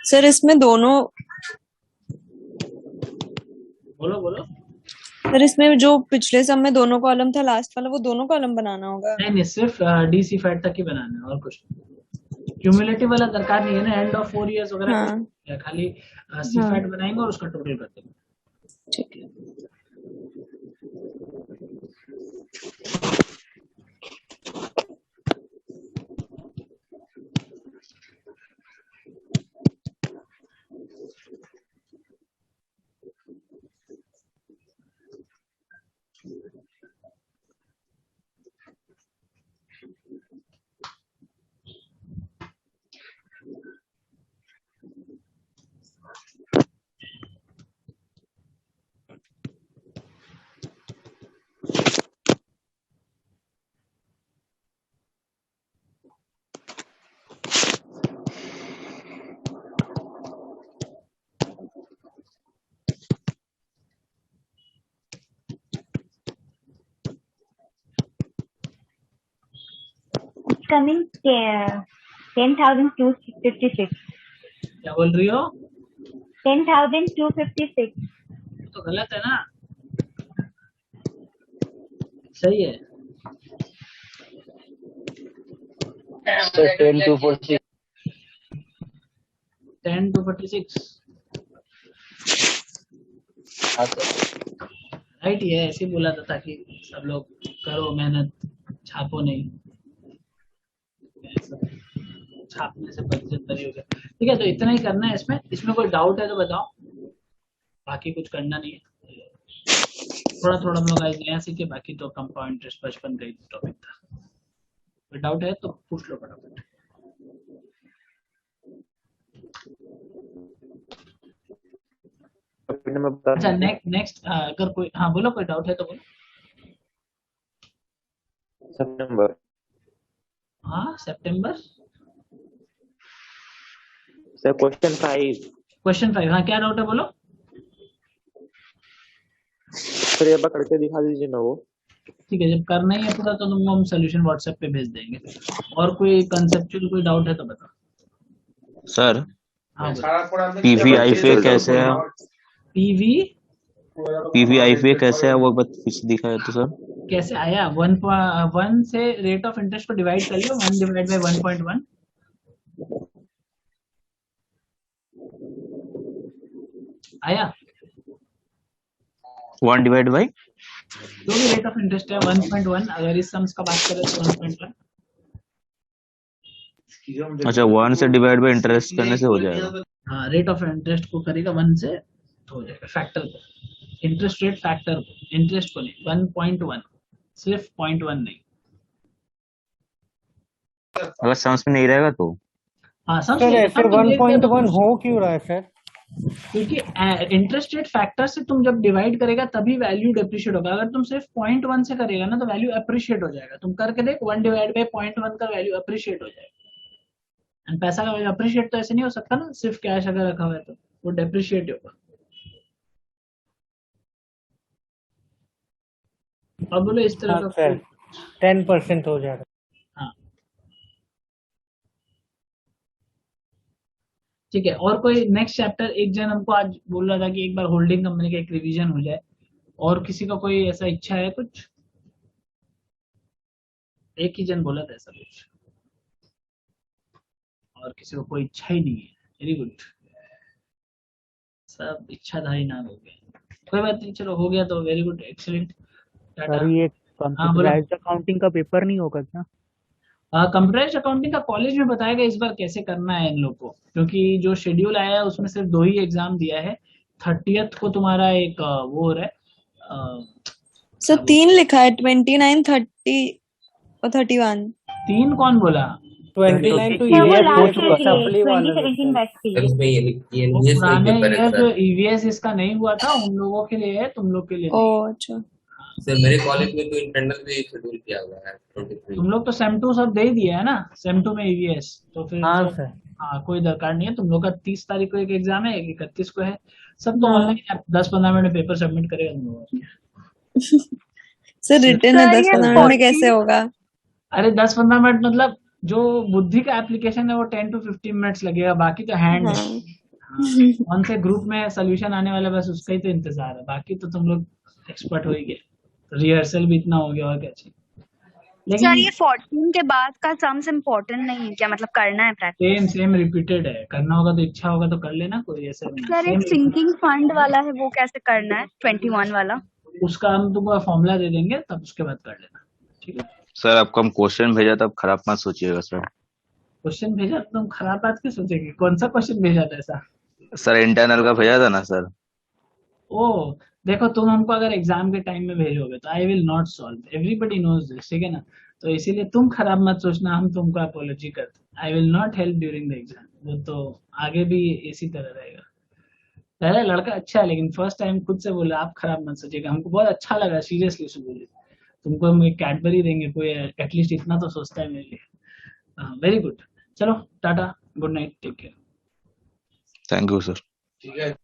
सर इसमें दोनों, बोलो बोलो। सर इसमें जो पिछले सम में दोनों कॉलम था, लास्ट वाला वो दोनों कॉलम बनाना होगा। नहीं नहीं, सिर्फ डीसी फैट तक ही बनाना है और कुछ नहीं। क्यूमुलेटिव वाला दरकार नहीं है ना, एंड ऑफ 4 इयर्स वगैरह। हाँ। खाली सी फैट बनाएंगे और उसका टोटल कर देंगे। ठीक है। Coming 10,256. क्या बोल रही हो? 10,256. तो गलत है ना, सही है। 10 to 46. 10 to 46 right. ये ऐसे बोला था ताकि सब लोग करो मेहनत, छापो नहीं, छापने से बचत हो गया। ठीक है, तो इतना ही करना है इसमें। इसमें कोई डाउट है तो बताओ। बाकी कुछ करना नहीं है, थोड़ा थोड़ा हम लोग आज नया सीखे, बाकी तो कंपाउंड इंटरेस्ट बचपन का ही टॉपिक था। कोई डाउट है तो पूछ लो फटाफट। अच्छा नेक्स्ट अगर कोई, हाँ बोलो, कोई डाउट है तो बोलो। सितंबर। हाँ सितंबर सर क्वेश्चन 5। हाँ क्या डाउट है बोलो। सर ये करके दिखा दीजिए ना वो। ठीक है, जब करना ही है पूरा तो तुमको हम सोल्यूशन व्हाट्सएप पे भेज देंगे। और कोई कंसेप्चुअल कोई डाउट है तो बताओ सर। हाँ पीवीआईपीए कैसे है? पीवीआईपीए कैसे है वो कुछ दिखाया तो सर। कैसे आया? 1 से रेट ऑफ इंटरेस्ट को डिवाइड कर लियो, 1 डिवाइड बाय 1.1 आया। 1 डिवाइड बाई जो भी रेट ऑफ इंटरेस्ट है 1.1, अगर इस सम्स का बात करें तो 1.1। अच्छा 1 से डिवाइड बाई इंटरेस्ट करने से हो जाएगा। हाँ रेट ऑफ इंटरेस्ट को करेगा 1 से तो हो जाएगा, फैक्टर को, इंटरेस्ट रेट फैक्टर को, इंटरेस्ट को नहीं, 1.1 सिर्फ 0.1 नहीं। अगर सम्स में नहीं रहेगा तो हाँ सर ऐसे 1.1 हो क्यों रहा है सर? क्योंकि इंटरेस्ट रेट फैक्टर से तुम जब डिवाइड करेगा तभी वैल्यू डेप्रिशिएट होगा। अगर तुम सिर्फ 0.1 से करेगा ना तो वैल्यू अप्रिशिएट हो जाएगा। तुम करके देख, 1 डिवाइड बाई 0.1 का वैल्यू अप्रिशिएट हो जाएगा। एंड पैसा का वैल्यू अप्रिशिएट तो ऐसे नहीं हो सकता ना, सिर्फ कैश अगर रखा हुआ है तो वो डेप्रिशिएट होगा। अब बोलो इस तरह का 10% हो जाएगा। हाँ ठीक है। और कोई नेक्स्ट चैप्टर, एक जन हमको आज बोल रहा था कि एक बार होल्डिंग कंपनी का एक रिवीजन हो जाए, और किसी का कोई ऐसा इच्छा है कुछ? एक ही जन बोला था ऐसा कुछ, और किसी को कोई इच्छा ही नहीं है। वेरी गुड, सब इच्छाधारी नाम हो गए। कोई बात नहीं, चलो हो गया तो वेरी गुड, एक्सीलेंट। सर ये कंप्यूटराइज्ड अकाउंटिंग का पेपर नहीं होगा क्या? कंप्यूटराइज्ड अकाउंटिंग का कॉलेज में बताएगा इस बार कैसे करना है इन लोग को, क्योंकि जो शेड्यूल आया है उसमें सिर्फ 2 ही एग्जाम दिया है। 30th को तुम्हारा एक वो हो रहा है सर 3 लिखा है, 29, 30 और 31। 3 कौन बोला? 29 तो पुराने ईयर जो ईवीएस इसका नहीं हुआ था उन लोगों के लिए है, तुम लोग के लिए नहीं। अच्छा सर मेरे कॉलेज में तो इंटरनल भी शेड्यूल किया हुआ है 23। तुम लोग तो सेम 2 सब दे ही दिया है ना, सेम 2 में ईवीएस, तो फिर हाँ तो, सर हाँ कोई दरकार नहीं है। तुम लोग का 30 तारीख को एक एग्जाम है, एक 31 को है। सब तो ऑनलाइन 10-15 मिनट में पेपर सबमिट करेगा तुम लोग। सर रिटर्न है 10-15 मिनट में कैसे होगा? अरे 10-15 मिनट मतलब जो बुद्धि का एप्लीकेशन है वो 10 to 15 मिनट्स लगेगा, बाकी तो हैंड कौन से ग्रुप में सोल्यूशन आने वाला बस उसका ही तो इंतजार है। बाकी तो तुम लोग एक्सपर्ट हो ही गए, रिहर्सल भी इतना हो गया और क्या चाहिए। लेकिन सर ये 14 के बाद का सम्स इम्पोर्टेंट नहीं है क्या? मतलब करना है प्रैक्टिस? सेम रिपीटेड है, करना होगा तो इच्छा होगा तो कर लेना, कोई ऐसा नहीं। सर एक सिंकिंग फंड वाला है, वो कैसे करना है 21 वाला? उसका हम तुमको फॉर्मूला दे देंगे, तब उसके बाद कर लेना, ठीक है। सर आपको हम क्वेश्चन भेजा तब खराब मत सोचिएगा सर। क्वेश्चन भेजा तो तुम खराब बात क्यों सोचेंगे? कौन सा क्वेश्चन भेजा था ऐसा? सर इंटरनल का भेजा था ना सर। ओ देखो, तुम हमको अगर एग्जाम के टाइम में भेजोगे तो I will not solve, everybody knows this, ठीक है ना। तो इसीलिए तुम खराब मत सोचना, हम तुमको अपोलॉजी करते, आई will not help during the exam. वो तो आगे भी इसी तरह रहेगा। पहला लड़का अच्छा है, लेकिन फर्स्ट टाइम खुद से बोला, आप खराब मत सोचिएगा। हमको बहुत अच्छा लगा, सीरियसली से बोले, तुमको हम एक कैडबरी देंगे, कोई एटलीस्ट इतना तो सोचता है मेरे लिए। वेरी गुड, चलो ta ta, good night, take care. Thank you sir. ठीक है।